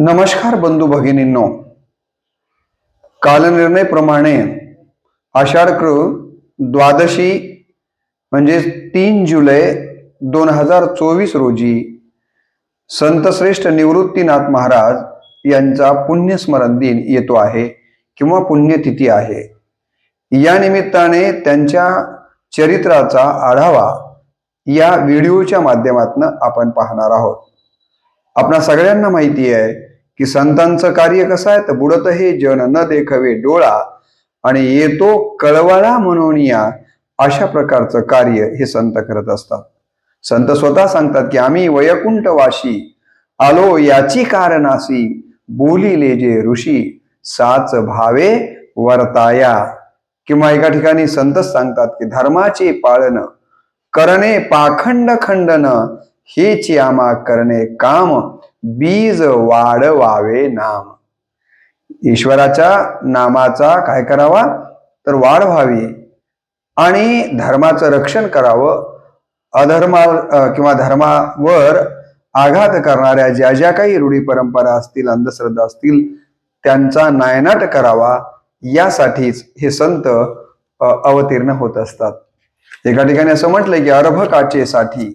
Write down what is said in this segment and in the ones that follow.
नमस्कार बंधू भगिनींनो, कालनिर्णयप्रमाणे आषाढ द्वादशी म्हणजे 3 जुलै 2024 रोजी संतश्रेष्ठ निवृत्तीनाथ महाराज यांचा पुण्यस्मरण दिन येतो आहे किंवा पुण्यतिथी आहे। या निमित्ताने त्यांच्या चरित्राचा आढावा या व्हिडिओच्या माध्यमातून आपण पाहणार आहोत। आपणा सगळ्यांना माहिती आहे की संतांचं कार्य कसं आहे, तर बुडत हे जन न देखवे डोळा आणि येतो कळवळा म्हणून या अशा प्रकारचं कार्य हे संत करत असतात। संत स्वतः सांगतात की आम्ही वैकुंठ वाशी आलो याची कारणासी बोलिले जे ऋषी साच भावे वर्ताया। किंवा एका ठिकाणी संत सांगतात की धर्माचे पाळन करणे पाखंड खंडन हेची आमा करणे काम बीज वाढवावे नाम। ईश्वराच्या नामाचा काय करावा तर वाढ व्हावी आणि धर्माचं रक्षण करावं। अधर्मा किंवा धर्मावर आघात करणाऱ्या ज्या ज्या काही रूढी परंपरा असतील, अंधश्रद्धा असतील, त्यांचा नायनाट करावा यासाठीच हे संत अवतीर्ण होत असतात। एका ठिकाणी असं म्हटलंय की अर्भकाचे साठी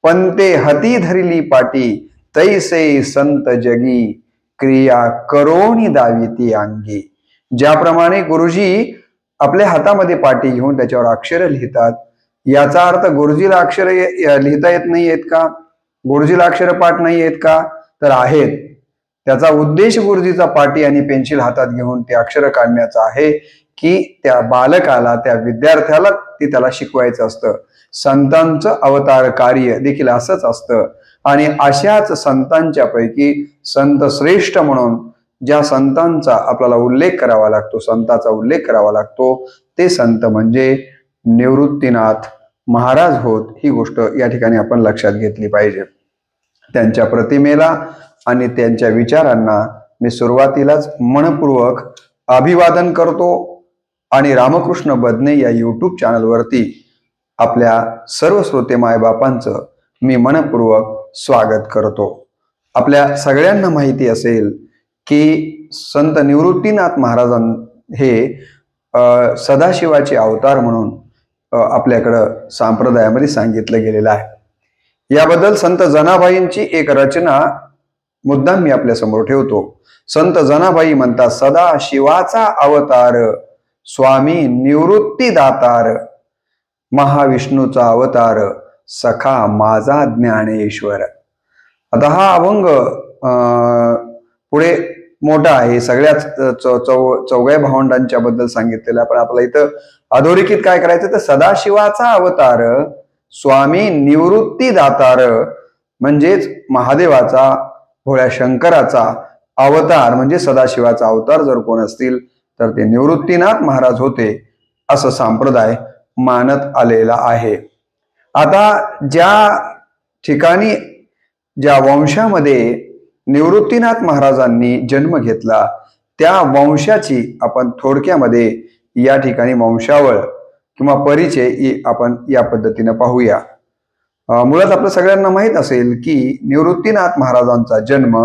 पंते हती धरिली पाटी तैसे संत जगी क्रिया करोनी दाविती अंगी। ज्याप्रमाणे गुरुजी आपल्या हातामध्ये पाटी घेऊन त्याच्यावर अक्षर लिहितात, याचा अर्थ गुरुजीला अक्षर लिहिता येत नाही आहेत का? गुरुजीला अक्षर पाठ नाही आहेत का? तर आहेत। त्याचा उद्देश गुरुजीचा पाटी आणि पेन्सिल हातात घेऊन ते अक्षर काढण्याचा आहे की त्या बालकाला, त्या विद्यार्थ्याला ते त्याला शिकवायचं असतं। संतांचं अवतार कार्य देखील असंच असतं आणि अशाच संतांच्या पैकी संत श्रेष्ठ म्हणून ज्या संतांचा आपल्याला उल्लेख करावा लागतो, संताचा उल्लेख करावा लागतो, ते संत म्हणजे निवृत्तीनाथ महाराज होत। ही गोष्ट या ठिकाणी आपण लक्षात घेतली पाहिजे। त्यांच्या प्रतिमेला आणि त्यांच्या विचारांना मी सुरुवातीलाच मनपूर्वक अभिवादन करतो आणि रामकृष्ण बदने या YouTube चॅनलवरती आपल्या सर्व श्रोते मायबापांचं मी मनपूर्वक स्वागत करतो। आपल्या सगळ्यांना माहिती असेल की संत निवृत्तीनाथ महाराज हे सदाशिवाचे अवतार म्हणून आपल्याकडं संप्रदायामध्ये सांगितलं गेलेलं आहे। याबद्दल संत जनाबाईंची एक रचना मुद्दाम मी आपल्या समोर ठेवतो। संत जनाबाई म्हणतात, सदा शिवाचा अवतार स्वामी निवृत्ती दातार महाविष्णूचा अवतार सखा माझा ज्ञानेश्वर। आता हा अभंग पुढे मोठा आहे, सगळ्याच चौघ्या भावंडांच्या बद्दल सांगितलेला, पण आपल्याला इथं अधोरेखित काय करायचं तर सदाशिवाचा अवतार स्वामी निवृत्ती दातार म्हणजेच महादेवाचा, भोळ्या शंकराचा अवतार म्हणजे सदाशिवाचा अवतार जर कोण असतील तर ते निवृत्तीनाथ महाराज होते असं संप्रदाय मानत आलेला आहे। आता ज्या ठिकाणी ज्या वंशामध्ये निवृत्तीनाथ महाराजांनी जन्म घेतला त्या वंशाची आपण थोडक्यामध्ये या ठिकाणी वंशावळ किंवा परिचय आपण या पद्धतीने पाहूया। मुळात आपल्या सगळ्यांना माहित असेल की निवृत्तीनाथ महाराजांचा जन्म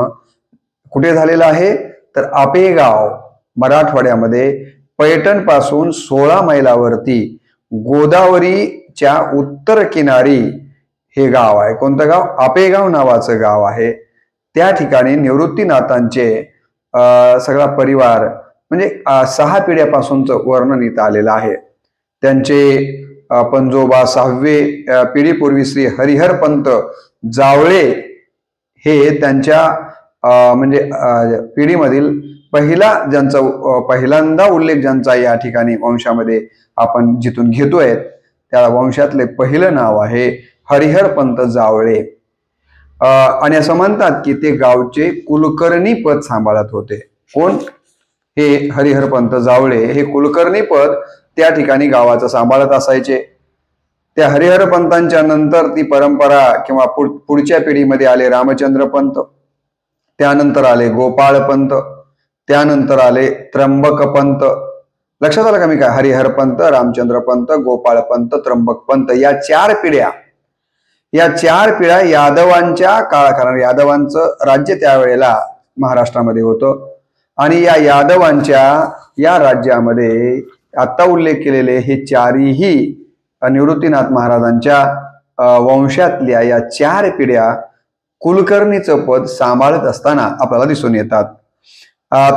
कुठे झालेला आहे तर आपेगाव मराठवाड्यामध्ये पैठण पासून 16 मैलावरती गोदावरीच्या उत्तर किनारी हे गाव आहे। कोणतं गाव? आपेगाव नावाचं गाव आहे। त्या ठिकाणी निवृत्तीनाथांचे सगळा परिवार म्हणजे 6 पिढ्यापासूनचं वर्णन इथं आलेलं आहे। त्यांचे पंजोबा 6वे पिढीपूर्वी श्री हरिहर पंत जावळे हे त्यांच्या म्हणजे पिढीमधील पहिल्यांदा उल्लेख ज्यांचा या ठिकाणी वंशामध्ये आपण जिथून घेतोय त्या वंशातले पहिलं नाव आहे हरिहर पंत जावळे। आणि असं म्हणतात की ते गावचे कुलकर्णी पद सांभाळत होते। कोण? हे हरिहर पंत जावळे हे कुलकर्णी पद त्या ठिकाणी गावाचं सांभाळत असायचे। त्या हरिहर पंतांच्या नंतर ती परंपरा किंवा पुढच्या पिढीमध्ये आले रामचंद्र पंत, त्यानंतर आले गोपाळ पंत, त्यानंतर आले त्र्यंबक पंत। लक्षात आलं का मी काय? हरिहर पंत, रामचंद्र पंत, गोपाळ पंत, त्र्यंबक पंत या 4 पिढ्या, या 4 पिढ्या यादवांच्या काळात, कारण यादवांचं राज्य त्यावेळेला महाराष्ट्रामध्ये होतं आणि या यादवांच्या या राज्यामध्ये आता उल्लेख केलेले हे चारही निवृत्तीनाथ महाराजांच्या वंशातल्या या 4 पिढ्या कुलकर्णीचं पद सांभाळत असताना आपल्याला दिसून येतात.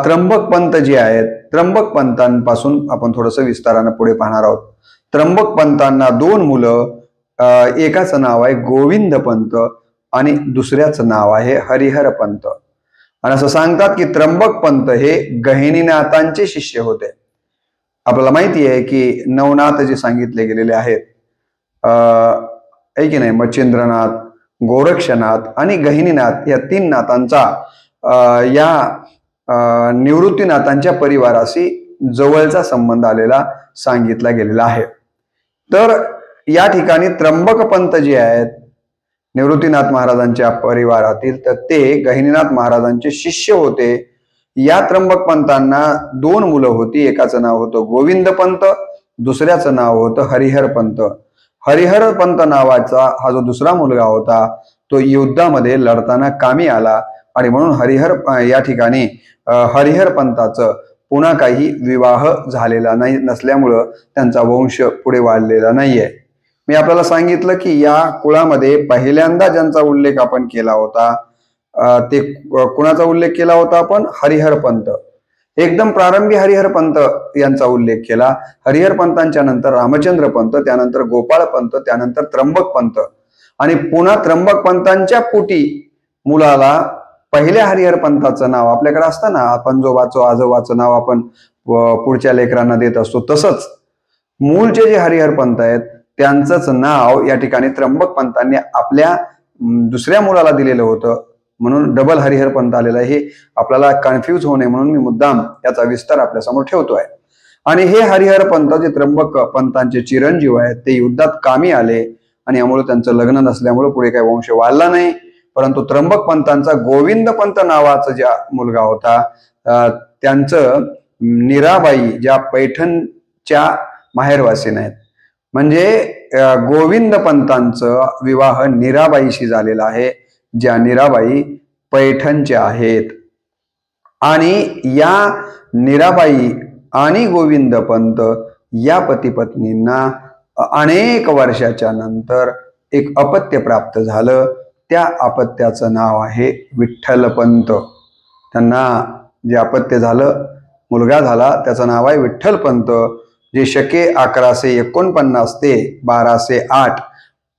त्र्यंबक पंत जे आहेत, त्र्यंबक पंतांपासून आपण थोडंसं विस्तारानं पुढे पाहणार आहोत. त्र्यंबक पंतांना 2 मुलं, एकाचं नाव आहे गोविंद पंत आणि दुसऱ्याचं नाव आहे हरिहर पंत. आणि असं सांगतात की त्र्यंबक पंत हे गहिनीनाथांचे शिष्य होते. आपल्याला माहिती आहे की नवनाथ जे सांगितले गेलेले आहेत, आहे की नाही, मच्छिंद्रनाथ, गोरक्षनाथ आणि गहिनीनाथ या 3 नाथांचा या निवृत्तीनाथांच्या परिवाराशी जवळचा संबंध आलेला सांगितला गेलेला आहे. तर या ठिकाणी त्र्यंबक पंत जे आहेत निवृत्तीनाथ महाराजांच्या परिवारातील, तर ते गहिनीनाथ महाराजांचे शिष्य होते. या त्र्यंबक पंतांना 2 मुलं होती. एकाचं नाव होतं गोविंद पंत, दुसऱ्याचं नाव होतं हरिहर पंत. हरिहर पंत नावाचा हा जो दुसरा मुलगा होता तो युद्धामध्ये लढताना कामी आला आणि म्हणून या ठिकाणी हरिहर पंताचं पुन्हा काही विवाह झालेला नसल्यामुळं त्यांचा वंश पुढे वाढलेला नाहीये. मी आपल्याला सांगितलं की या कुळामध्ये पहिल्यांदा ज्यांचा उल्लेख आपण केला होता ते कुणाचा उल्लेख केला होता आपण? हरिहर पंत. एकदम प्रारंभी हरिहर पंत यांचा उल्लेख केला. हरिहर पंतांच्या नंतर रामचंद्र पंत, त्यानंतर गोपाळ पंत, त्यानंतर त्र्यंबक पंत आणि पुन्हा त्र्यंबक पंतांच्या पोटी मुलाला पहिल्या हरिहर पंताचं नाव आपल्याकडे असतं ना, पंजोबाचं आजोबाचं नाव आपण पुढच्या लेकरांना देत असतो, तसंच मूळचे जे हरिहर पंत आहेत त्यांचंच नाव या ठिकाणी त्र्यंबक पंतांनी आपल्या दुसऱ्या मुलाला दिलेलं होतं, म्हणून डबल हरिहर पंत आलेला आहे. हे आपल्याला कन्फ्यूज होऊ नये म्हणून मी मुद्दाम याचा विस्तार आपल्या समोर ठेवतोय. आणि हे हरिहर पंत जे त्र्यंबक पंतांचे चिरंजीव आहेत ते युद्धात कामी आले आणि यामुळे त्यांचं लग्न नसल्यामुळे पुढे काही वंश वाढला नाही. परंतु त्र्यंबक पंतांचा गोविंद पंत नावाचा ज्या मुलगा होता त्यांचं नीराबाई ज्या पैठणच्या माहेरवासीन आहेत, म्हणजे गोविंद पंतांचं विवाह नीराबाईशी झालेला आहे, ज्या नीराबाई पैठणच्या आहेत. आणि या नीराबाई आणि गोविंद पंत या पती पत्नींना अनेक वर्षाच्या नंतर एक अपत्य प्राप्त झालं. त्या अपत्याचं नाव आहे विठ्ठल पंत. त्यांना जे अपत्य झालं, मुलगा झाला, त्याचं नाव आहे विठ्ठल पंत, जे शके 1149 ते 1208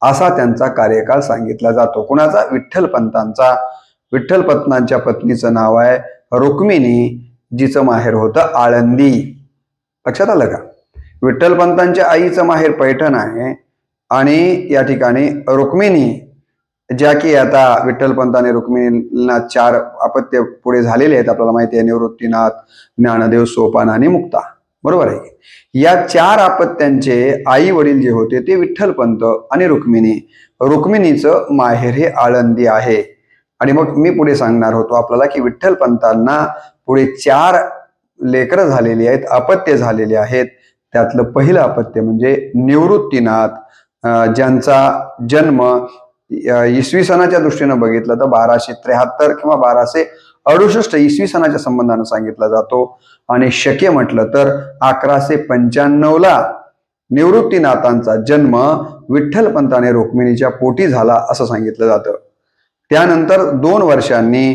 असा त्यांचा कार्यकाळ सांगितला जातो. कुणाचा? विठ्ठल पंतांचा. विठ्ठल पंतांच्या पत्नीचं नाव आहे रुक्मिणी, जिचं माहेर होतं आळंदी. लक्षात आलं का? विठ्ठल पंतांच्या आईचं माहेर पैठण आहे आणि या ठिकाणी रुक्मिणी, ज्या की आता विठ्ठल पंत आणि रुक्मिणीला 4 अपत्य पुढे झालेले आहेत, आपल्याला माहिती आहे, निवृत्तीनाथ, ज्ञानदेव, सोपान आणि मुक्ता, बरोबर आहे. या 4 अपत्यांचे आई वडील जे होते ते विठ्ठल पंत आणि रुक्मिणी. रुक्मिणीचं माहेर हे आळंदी आहे. आणि मग मी पुढे सांगणार होतो आपल्याला की विठ्ठल पंतांना पुढे 4 लेकरं झालेली आहेत, अपत्य झालेले आहेत. त्यातलं पहिलं अपत्य म्हणजे निवृत्तीनाथ, ज्यांचा जन्म इसवी सनाच्या दृष्टीनं बघितलं तर 1273 किंवा 1268 इसवी सनाच्या संबंधानं सांगितला जातो. आणि शके म्हटलं तर 1195 निवृत्तीनाथांचा जन्म विठ्ठल पंत आणि रुक्मिणीच्या पोटी झाला असं सांगितलं जातं. त्यानंतर 2 वर्षांनी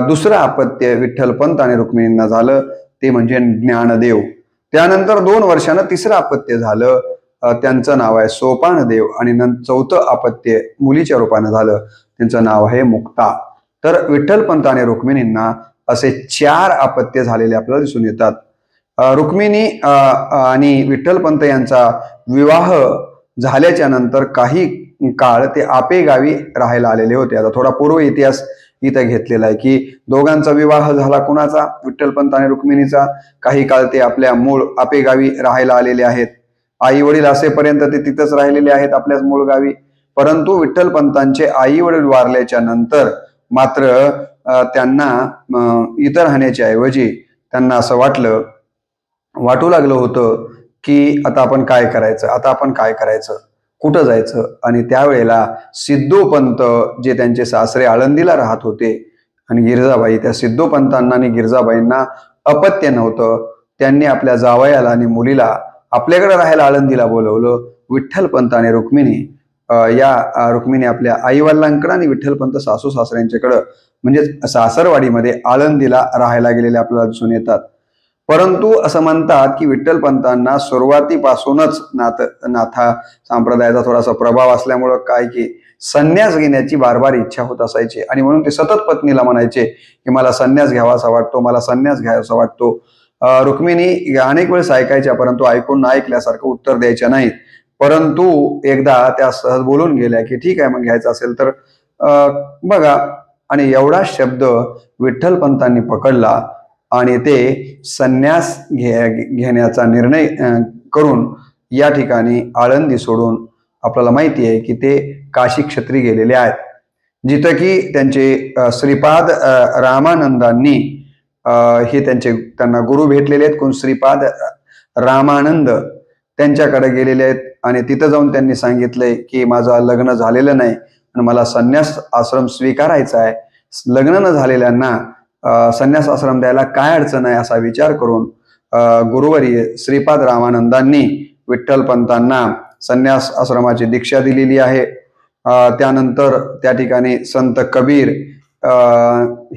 दुसरं अपत्य विठ्ठल पंत आणि रुक्मिणींना झालं, ते म्हणजे ज्ञानदेव. त्यानंतर 2 वर्षांना तिसरं अपत्य झालं, त्यांचं नाव आहे सोपानदेव. आणि चौथं अपत्य मुलीच्या रूपानं झालं, त्यांचं नाव आहे मुक्ता. तर विठ्ठल पंत आणि रुक्मिणींना असे 4 अपत्य झालेले आपल्याला दिसून येतात. रुक्मिणी आणि विठ्ठल पंत यांचा विवाह झाल्याच्या नंतर काही काळ ते आपेगावी राहायला आलेले होते. आता थोडा पूर्व इतिहास इथं घेतलेला आहे की दोघांचा विवाह झाला, कुणाचा? विठ्ठल पंत आणि रुक्मिणीचा. काही काळ ते आपल्या मूळ आपेगावी राहायला आलेले आहेत. आई वडील असेपर्यंत ते तिथंच राहिलेले आहेत आपल्याच मूळ गावी. परंतु विठ्ठल पंतांचे आई वडील वारल्याच्या नंतर मात्र त्यांना इथं राहण्याच्या ऐवजी त्यांना असं वाटू लागलं होतं की आता आपण काय करायचं, कुठं जायचं. आणि त्यावेळेला सिद्धू पंत जे त्यांचे सासरे आळंदीला राहत होते आणि गिरजाबाई, त्या सिद्धोपंतांना आणि गिरजाबाईंना अपत्य नव्हतं. त्यांनी आपल्या जावयाला आणि मुलीला आपल्याकडे राहायला आळंदीला बोलवलं. विठ्ठलपंत आणि रुक्मिणी रुक्मिणी आपल्या आईवडिलांकडे आणि विठ्ठलपंत सासू सासऱ्यांच्याकडं म्हणजे सासरवाडीमध्ये आळंदीला राहायला गेलेले आपल्याला दिसून येतात. परंतु असं म्हणतात की विठ्ठलपंतांना सुरुवातीपासूनच नाथा संप्रदायाचा थोडासा प्रभाव असल्यामुळं काय की संन्यास घेण्याची बार इच्छा होत असायची आणि म्हणून ते सतत पत्नीला म्हणायचे की मला संन्यास घ्यावासा वाटतो, मला संन्यास घ्यावासा वाटतो. रुक्मिणी अनेक वेळेस ऐकायच्या, परंतु ऐकून न ऐकल्यासारखं उत्तर द्यायच्या नाहीत. परंतु एकदा त्या सहज बोलून गेल्या की ठीक आहे, मग घ्यायचं असेल तर बघा. आणि एवढा शब्द विठ्ठलपंतांनी पकडला आणि ते संन्यास घेण्याचा निर्णय करून या ठिकाणी आळंदी सोडून आपल्याला माहिती आहे की ते काशी क्षेत्री गेलेले आहेत, जिथं की त्यांचे श्रीपाद रामानंदांनी हे त्यांना गुरु भेटलेले आहेत. कोण? श्रीपाद रामानंद त्यांच्याकडे गेलेले आहेत आणि तिथं जाऊन त्यांनी सांगितलंय की माझं लग्न झालेलं नाही आणि मला संन्यास आश्रम स्वीकारायचा आहे. लग्न न झालेल्यांना संन्यास आश्रम द्यायला काय अडचण आहे असा विचार करून गुरुवर्य श्रीपाद रामानंदांनी विठ्ठलपंतांना संन्यास आश्रमाची दीक्षा दिलेली आहे. त्यानंतर त्या ठिकाणी संत कबीर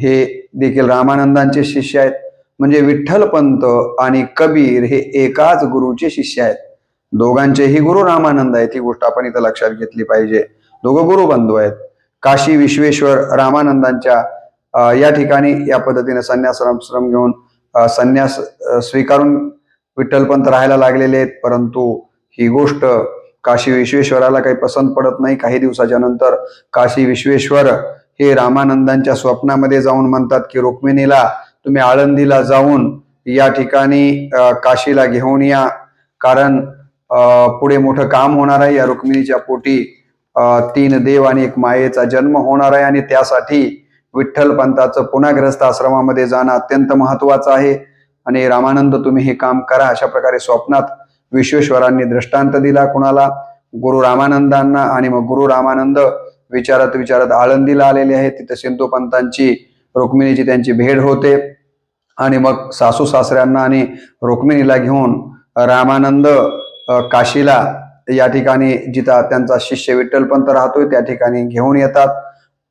हे देखील रामानंदांचे शिष्य आहेत. म्हणजे विठ्ठलपंत आणि कबीर हे एकाच गुरुचे शिष्य आहेत. दोघांचेही गुरु रामानंद आहेत, ही गोष्ट आपण इथं लक्षात घेतली पाहिजे. दोघं गुरुबंधू आहेत. काशी विश्वेश्वर रामानंदांच्या या ठिकाणी या पद्धतीने संन्यासाश्रम घेऊन संन्यास स्वीकारून विठ्ठलपंत राहायला लागलेले आहेत. परंतु ही गोष्ट काशी विश्वेश्वराला काही पसंत पडत नाही. काही दिवसाच्या नंतर काशी विश्वेश्वर हे रामानंदांच्या स्वप्नामध्ये जाऊन म्हणतात की रुक्मिणीला तुम्ही आळंदीला जाऊन या ठिकाणी काशीला घेऊन या, कारण पुढे मोठं काम होणार आहे. या रुक्मिणीच्या पोटी 3 देव आणि 1 मायेचा जन्म होणार आहे आणि त्यासाठी विठ्ठलपंताचं पुन्हा ग्रस्त आश्रमामध्ये जाणं अत्यंत महत्वाचं आहे आणि रामानंद तुम्ही हे काम करा. अशा प्रकारे स्वप्नात विश्वेश्वरांनी दृष्टांत दिला कुणाला? गुरु रामानंदांना. आणि मग गुरु रामानंद विचारत विचारत आळंदीला आलेले आहेत. तिथे सिद्धोपंतांची रुक्मिणीची त्यांची भेट होते आणि मग सासू सासऱ्यांना आणि रुक्मिणीला घेऊन रामानंद काशीला या ठिकाणी जिथं त्यांचा शिष्य विठ्ठलपंत राहतोय त्या ठिकाणी घेऊन येतात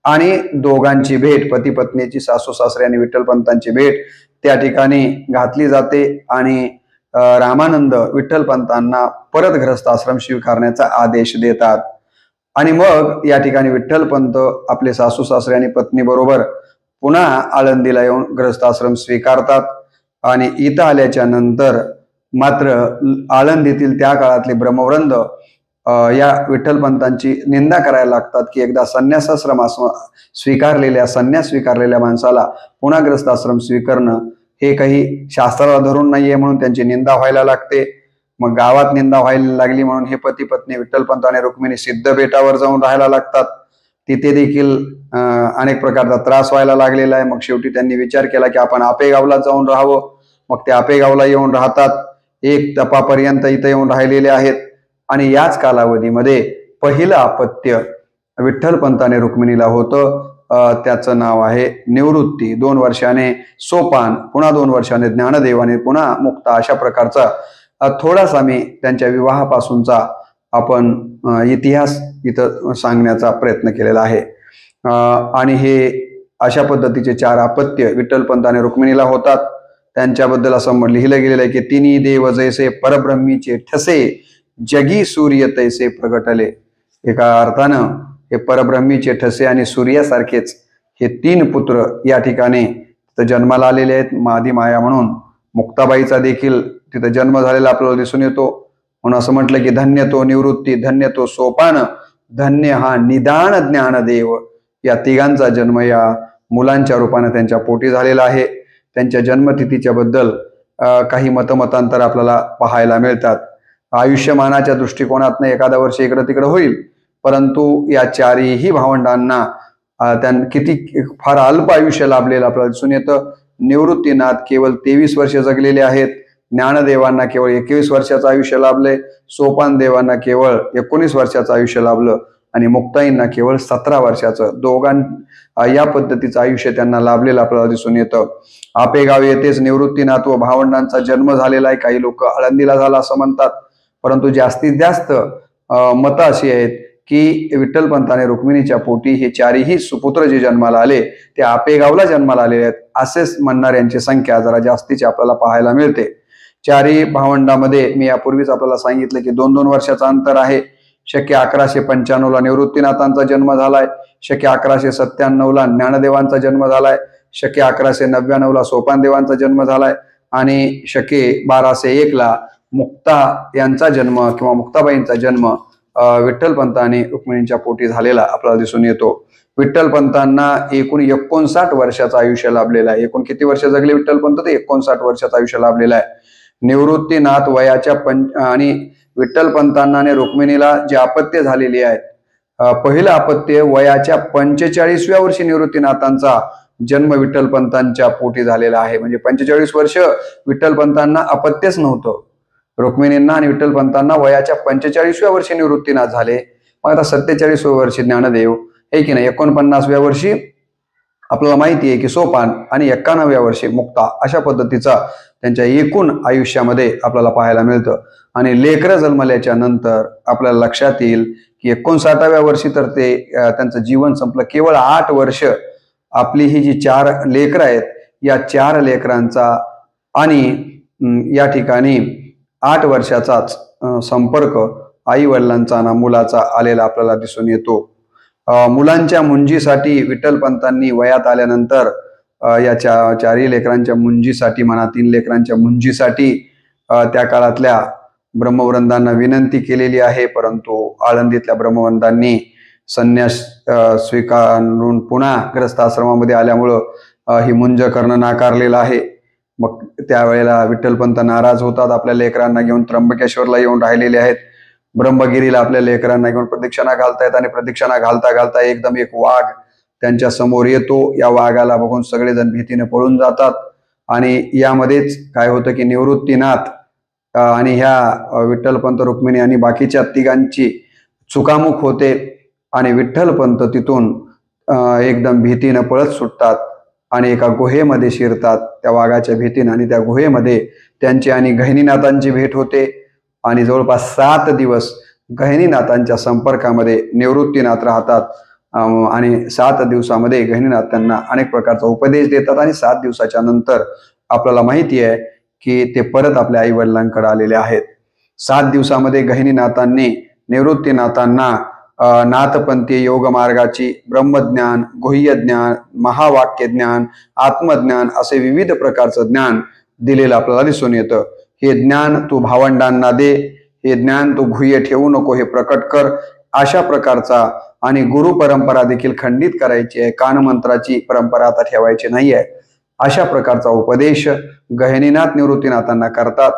आणि दोघांची भेट, पती पत्नीची, सासू सासरे आणि विठ्ठलपंतांची भेट त्या ठिकाणी घातली जाते आणि रामानंद विठ्ठलपंतांना परत ग्रस्त आश्रम स्वीकारण्याचा आदेश देतात. आणि मग या ठिकाणी विठ्ठलपंत आपले सासू सासरे आणि पत्नी बरोबर पुन्हा आळंदीला येऊन ग्रस्त आश्रम स्वीकारतात. आणि इथं आल्याच्या नंतर मात्र आळंदीतील त्या काळातले ब्रह्मवृंद या विठ्ठलपंतांची निंदा करायला लागतात की एकदा संन्यास स्वीकारलेल्या माणसाला पुन्हा ग्रस्त आश्रम स्वीकारणं हे काही शास्त्राला धरून नाहीये, म्हणून त्यांची निंदा व्हायला लागते. मग गावात निंदा व्हायला लागली म्हणून हे पती पत्नी विठ्ठलपंत आणि रुक्मिणी सिद्ध बेटावर जाऊन राहायला लागतात. तिथे देखील अनेक प्रकारचा त्रास व्हायला लागलेला आहे. मग शेवटी त्यांनी विचार केला की आपण आपेगावला जाऊन राहावं. मग ते आपेगावला येऊन राहतात. 1 तपापर्यंत इथं येऊन राहिलेले आहेत. आणि याच कालावधीमध्ये पहिलं अपत्य विठ्ठलपंत आणि रुक्मिणीला होतं. त्याचं नाव आहे निवृत्ती. 2 वर्षाने सोपान, पुन्हा 2 वर्षाने ज्ञानदेव आणि पुन्हा मुक्ता. अशा प्रकारचा थोडासा मी त्यांच्या विवाहापासूनचा आपण इतिहास इथं सांगण्याचा प्रयत्न केलेला आहे. आणि हे अशा पद्धतीचे 4 अपत्य विठ्ठलपंत आणि रुक्मिणीला होतात. त्यांच्याबद्दल असं लिहिलं गेलेलं आहे की तिन्ही देव जैसे परब्रह्मीचे ठसे, जगी सूर्य तैसे प्रगटले. एका अर्थानं हे परब्रह्मीचे ठसे आणि सूर्यासारखेच हे 3 पुत्र या ठिकाणी तिथं जन्माला आलेले आहेत. मादी माया म्हणून मुक्ताबाईचा देखील तिथं जन्म झालेला आपल्याला दिसून येतो. म्हणून असं म्हटलं की धन्य तो निवृत्ती, धन्य तो सोपान, धन्य हा निदान ज्ञानदेव. या तिघांचा जन्म या मुलांच्या रूपाने त्यांच्या पोटी झालेला आहे. त्यांच्या जन्मतिथीच्या बद्दल काही मतमतांतर आपल्याला पाहायला मिळतात. आयुष्यमानाच्या दृष्टिकोनातनं एखादा वर्ष इकडं तिकडं होईल, परंतु या 4ही भावंडांना किती फार अल्प आयुष्य लाभलेलं आपल्याला दिसून येतं. निवृत्तीनाथ केवळ 23 वर्ष जगलेले आहेत. ज्ञानदेवांना केवळ 21 वर्षाचं आयुष्य लाभले. सोपान देवांना केवळ 19 वर्षाचं आयुष्य लाभलं आणि मुक्ताईंना केवळ 17 वर्षाचं. या पद्धतीचं आयुष्य त्यांना लाभलेलं आपल्याला दिसून येतं. आपेगाव येथेच निवृत्तीनाथ व भावंडांचा जन्म झालेला आहे. काही लोक आळंदीला झाला असं म्हणतात, परंतु जास्तीत जास्त मतं अशी आहेत की विठ्ठलपंत आणि रुक्मिणीच्या पोटी हे चारही सुपुत्र जे जन्माला आले ते आपेगावला जन्माला आलेले आहेत असेच म्हणणाऱ्यांची संख्या जरा जास्तीची आपल्याला पाहायला मिळते. चारही भावंडामध्ये मी यापूर्वीच आपल्याला सांगितलं की 2-2 वर्षाचं अंतर आहे. शक्य 1195 निवृत्तीनाथांचा जन्म झालाय, शक्य 1197 ज्ञानदेवांचा जन्म झालाय, शक्य 1199 सोपानदेवांचा जन्म झालाय आणि शक्य 1201 मुक्ता यांचा जन्म किंवा मुक्ताबाईंचा जन्म विठ्ठलपंत आणि रुक्मिणींच्या पोटी झालेला आपल्याला दिसून येतो. विठ्ठलपंतांना एकूण 59 वर्षाचं आयुष्य लाभलेलं आहे. एकूण किती वर्ष जगले विठ्ठलपंत? ते 59 वर्षाचं आयुष्य लाभलेलं आहे. निवृत्तीनाथ वयाच्या आणि विठ्ठलपंतांना आणि रुक्मिणीला जी अपत्य झालेली आहेत, पहिलं अपत्य वयाच्या 45व्या वर्षी निवृत्तीनाथांचा जन्म विठ्ठलपंतांच्या पोटी झालेला आहे. म्हणजे 45 वर्ष विठ्ठलपंतांना अपत्यच नव्हतं. रुक्मिणींना आणि विठ्ठलपंतांना वयाच्या 45व्या वर्षी निवृत्तीनाथ झाले. मग आता 47व्या वर्षी ज्ञानदेव हे की नाही, 49व्या वर्षी आपल्याला माहिती आहे की सोपान आणि 91व्या वर्षी मुक्ता. अशा पद्धतीचा त्यांच्या एकूण आयुष्यामध्ये आपल्याला पाहायला मिळतं. आणि लेकरं जन्मल्याच्या नंतर आपल्याला लक्षात येईल की 59व्या वर्षी तर ते त्यांचं जीवन संपलं. केवळ 8 वर्ष आपली ही जी 4 लेकरं आहेत या 4 लेकरांचा आणि या ठिकाणी 8 वर्षाचाच संपर्क आई वडिलांचा ना मुलाचा आलेला आपल्याला दिसून येतो. मुलांच्या मुंजीसाठी विठ्ठलपंतांनी वयात आल्यानंतर या चारही लेकरांच्या मुंजीसाठी म्हणा 3 लेकरांच्या मुंजीसाठी त्या काळातल्या ब्रह्मवृंदांना विनंती केलेली आहे, परंतु आळंदीतल्या ब्रह्मवृंदांनी संन्यास स्वीकारून पुन्हा ग्रस्त आश्रमामध्ये आल्यामुळं ही मुंज करणं नाकारलेलं आहे. मग त्यावेळेला विठ्ठलपंत नाराज होतात. आपल्या लेकरांना घेऊन त्र्यंबकेश्वरला येऊन राहिलेले आहेत. ब्रह्मगिरीला आपल्या लेकरांना घेऊन प्रदक्षिणा घालतायत आणि प्रदक्षिणा घालता घालता एकदम एक वाघ त्यांच्या समोर येतो. या वाघाला बघून सगळेजण भीतीने पळून जातात. आणि यामध्येच काय होतं की निवृत्तीनाथ आणि ह्या विठ्ठलपंत रुक्मिणी आणि बाकीच्या तिघांची चुकामुक होते आणि विठ्ठलपंत तिथून एकदम भीतीनं पळत सुटतात आणि एका गुहेमध्ये शिरतात त्या वाघाच्या भीतीनं. आणि त्या गुहेमध्ये त्यांची आणि गहिनीनाथांची भेट होते आणि जवळपास 7 दिवस गहिनीनाथांच्या संपर्कामध्ये निवृत्तीनाथ राहतात. आणि 7 दिवसामध्ये गहिनीनाथ त्यांना अनेक प्रकारचा उपदेश देतात आणि 7 दिवसाच्या नंतर आपल्याला माहिती आहे की ते परत आपल्या आई वडिलांकडे आलेले आहेत. 7 दिवसामध्ये गहिनीनाथांनी निवृत्तीनाथांना नाथपंथी योग मार्गाची ब्रह्मज्ञान, गुह्यज्ञान, महावाक्य ज्ञान, आत्मज्ञान असे विविध प्रकारचं ज्ञान दिलेलं आपल्याला दिसून येतं. हे ज्ञान तू भावंडांना दे, हे ज्ञान तू गुह्य ठेवू नको, हे प्रकट कर, अशा प्रकारचा. आणि गुरु परंपरा देखील खंडित करायची आहे, कानमंत्राची परंपरा आता ठेवायची नाही आहे, अशा प्रकारचा उपदेश गहिनीनाथ निवृत्तीनाथांना करतात.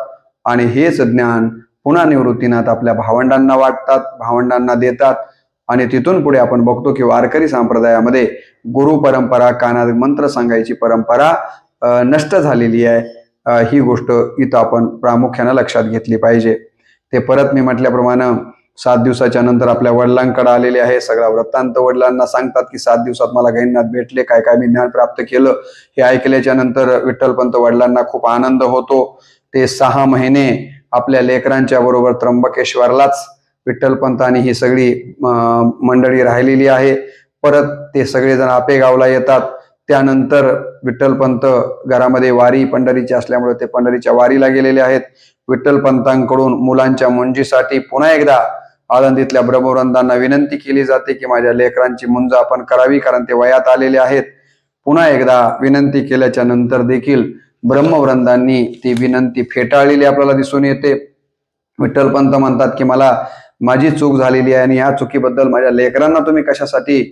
आणि हेच ज्ञान पुन्हा निवृत्तीनाथ आपल्या भावंडांना वाटतात, भावंडांना देतात. आणि तिथून पुढे आपण बघतो की वारकरी संप्रदायामध्ये गुरु परंपरा, कानात मंत्र सांगायची परंपरा नष्ट झालेली आहे. ही गोष्ट इथं आपण प्रामुख्यानं लक्षात घेतली पाहिजे. ते परत मी म्हटल्याप्रमाणे 7 दिवसाच्या नंतर आपल्या वडिलांकडे आलेले आहे. सगळा वृत्तांत वडिलांना सांगतात की 7 दिवसात मला गहिनीनाथ भेटले, काय काय मी ज्ञान प्राप्त केलं. हे ऐकल्याच्या नंतर विठ्ठलपंत वडिलांना खूप आनंद होतो. ते 6 महिने आपल्या लेकरांच्या बरोबर त्र्यंबकेश्वरलाच विठ्ठलपंत आणि ही सगळी मंडळी राहिलेली आहे. परत ते सगळेजण आपेगावला येतात. त्यानंतर विठ्ठलपंत घरामध्ये वारी पंढरीची असल्यामुळे ते पंढरीच्या वारीला गेलेले आहेत. विठ्ठलपंतांकडून मुलांच्या मुंजीसाठी पुन्हा एकदा आळंदीतल्या ब्रह्मवृंदांना विनंती केली जाते की माझ्या लेकरांची मुंज आपण करावी, कारण ते वयात आलेले आहेत. पुन्हा एकदा विनंती केल्याच्या नंतर देखील ब्रह्मवृंदांनी ती विनंती फेटाळलेली आपल्याला दिसून येते. विठ्ठलपंत म्हणतात की मला माझी चूक झालेली आहे आणि या चुकीबद्दल माझ्या लेकरांना तुम्ही कशासाठी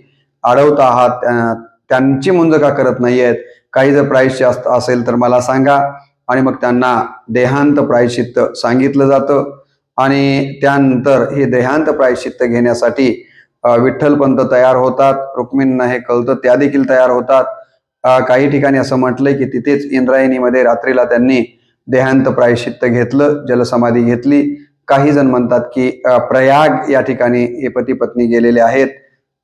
अडवता आहात, त्यांची मुंज का करत नाही आहेत, काही जर प्रायश्चित्त असेल तर मला सांगा. आणि मग त्यांना देहांत प्रायश्चित्त सांगितलं जातं. आणि त्यानंतर हे देहांत प्रायश्चित्त घेण्यासाठी विठ्ठलपंत तयार होतात. रुक्मिणींना हे कळतं, त्या देखील तयार होतात. काही ठिकाणी असं म्हटलंय की तिथेच इंद्रायणीमध्ये रात्रीला त्यांनी देहांत प्रायश्चित्त घेतलं, जलसमाधी घेतली. काही जण म्हणतात की प्रयाग या ठिकाणी हे पती पत्नी गेलेले आहेत,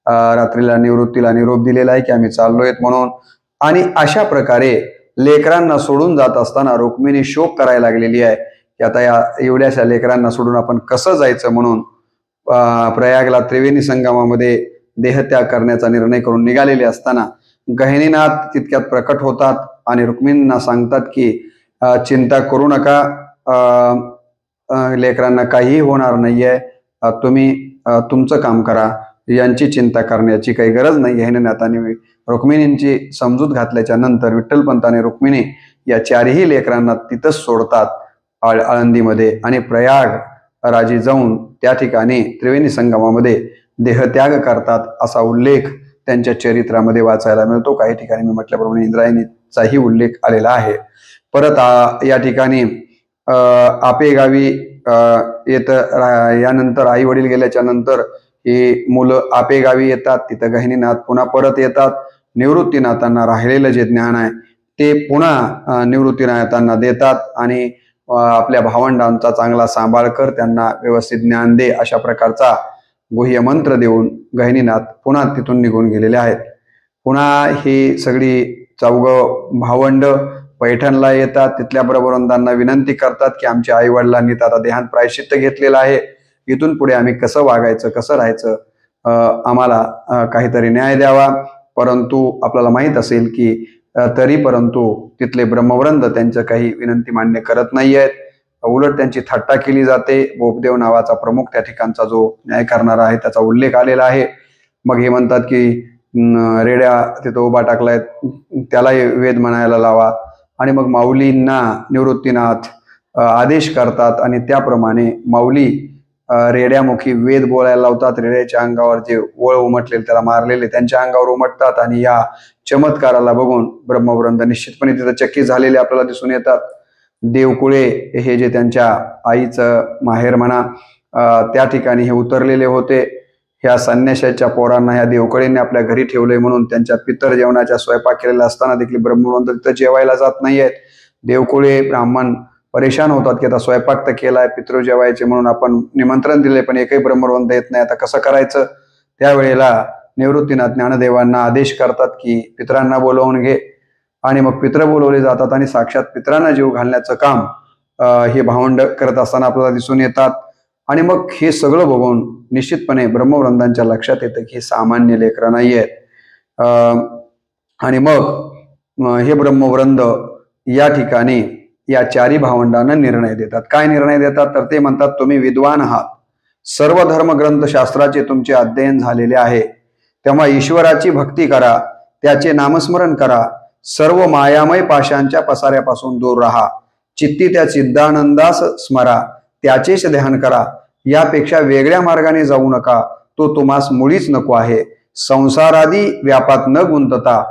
रात्रीला निवृत्तीला निरोप दिलेला आहे की आम्ही चाललोय म्हणून. आणि अशा प्रकारे लेकरांना सोडून जात असताना रुक्मिणी शोक करायला लागलेली आहे की आता या एवढ्याशा लेकरांना सोडून आपण कसं जायचं म्हणून प्रयागला त्रिवेणी संगमामध्ये देहत्याग करण्याचा निर्णय करून निघालेले असताना गहिनीनाथ तितक्यात प्रकट होतात आणि रुक्मिणींना सांगतात की चिंता करू नका, लेकरांना काहीही होणार नाहीये, तुम्ही तुमचं काम करा, यांची चिंता करण्याची काही गरज नाही. गहिनीनाथाने रुक्मिणींची समजूत घातल्याच्या नंतर विठ्ठलपंताने रुक्मिणी या चारही लेकरांना तिथंच सोडतात आळंदीमध्ये आणि प्रयाग राजी जाऊन त्या ठिकाणी त्रिवेणी संगमामध्ये देहत्याग करतात असा उल्लेख त्यांच्या चरित्रामध्ये वाचायला मिळतो. काही ठिकाणी मी म्हटल्याप्रमाणे इंद्रायणीचाही उल्लेख आलेला आहे. परत या ठिकाणी आपेगावी यानंतर आई वडील गेल्याच्या नंतर ही मुलं आपेगावी येतात. तिथं गहिनीनाथ पुन्हा परत येतात. निवृत्तीनाथांना राहिलेलं जे ज्ञान आहे ते पुन्हा निवृत्तीनाथांना देतात आणि आपल्या भावंडांचा चांगला सांभाळ कर, त्यांना व्यवस्थित ज्ञान दे, अशा प्रकारचा गुह्य मंत्र देऊन गहिनीनाथ पुन्हा तिथून निघून गेलेले आहेत. पुन्हा ही सगळी चौघं भावंड पैठणला येतात. तिथल्या प्रबंधांना विनंती करतात की आमच्या आई वडिलांनी आता देहांत प्रायश्चित्त घेतलेलं आहे, इथून पुढे आम्ही कसं वागायचं, कसं राहायचं, आम्हाला काहीतरी न्याय द्यावा. परंतु आपल्याला माहित असेल की परंतु तिथले ब्रह्मवृंद त्यांचं काही विनंती मान्य करत नाही आहेत. उलट त्यांची थट्टा केली जाते. बोपदेव नावाचा प्रमुख त्या ठिकाणचा जो न्याय करणारा आहे त्याचा उल्लेख आलेला आहे. मग हे म्हणतात की रेड्या तिथं उभा टाकलाय, त्यालाही वेद म्हणायला लावा. आणि मग माऊलींना निवृत्तीनाथ आदेश करतात आणि त्याप्रमाणे माऊली रेड्यामुखी वेद बोलायला लावतात. रेड्याच्या अंगावर जे ओळ उमटलेले, त्याला मारलेले, त्यांच्या अंगावर उमटतात आणि या चमत्काराला बघून ब्रह्मवृंद निश्चितपणे तिथं चकित झालेले आपल्याला दिसून येतात. देवकुळे हे जे त्यांच्या आईचं माहेर म्हणा त्या ठिकाणी हे उतरलेले होते. ह्या संन्याशाच्या पोरांना ह्या देवकुळेने आपल्या घरी ठेवले म्हणून त्यांच्या पितर जेवणाच्या स्वयंपाक केलेला असताना देखील ब्रह्मवृंद तिथं जेवायला जात नाहीयेत. देवकुळे ब्राह्मण परेशान होतात की आता स्वयंपाक तर केलाय, पितृ जेवायचे म्हणून आपण निमंत्रण दिले, पण एकही ब्रह्मवृंद येत नाही, आता कसं करायचं. त्यावेळेला निवृत्तीनाथ ज्ञानदेवांना आदेश करतात की पितरांना बोलवून घे. आणि मग पित्र बोलवले जातात आणि साक्षात पितरांना जीव घालण्याचं काम हे भावंड करत असताना आपल्याला दिसून येतात. आणि मग हे सगळं बघून निश्चितपणे ब्रह्मवृंदांच्या लक्षात येतं की हे सामान्य लेकरं नाही आहेत. आणि मग हे ब्रह्मवृंद या ठिकाणी या चारी भावंडांना निर्णय देतात. काय निर्णय देतात तर ते म्हणतात, तुम्ही विद्वान आहात, सर्व धर्मग्रंथशास्त्राचे तुमचे अध्ययन झालेले आहे, तेव्हा ईश्वराची भक्ती करा, त्याचे नामस्मरण करा, सर्व मायामय पाशांच्या पसाऱ्यापासून दूर राहा, चित्ती त्या चिदानंदास स्मरा, त्याचेच ध्यान करा, यापेक्षा वेगळ्या मार्गाने जाऊ नका, तो तुम्हास मुळीच नको आहे. संसारादी व्यापात न गुंतता,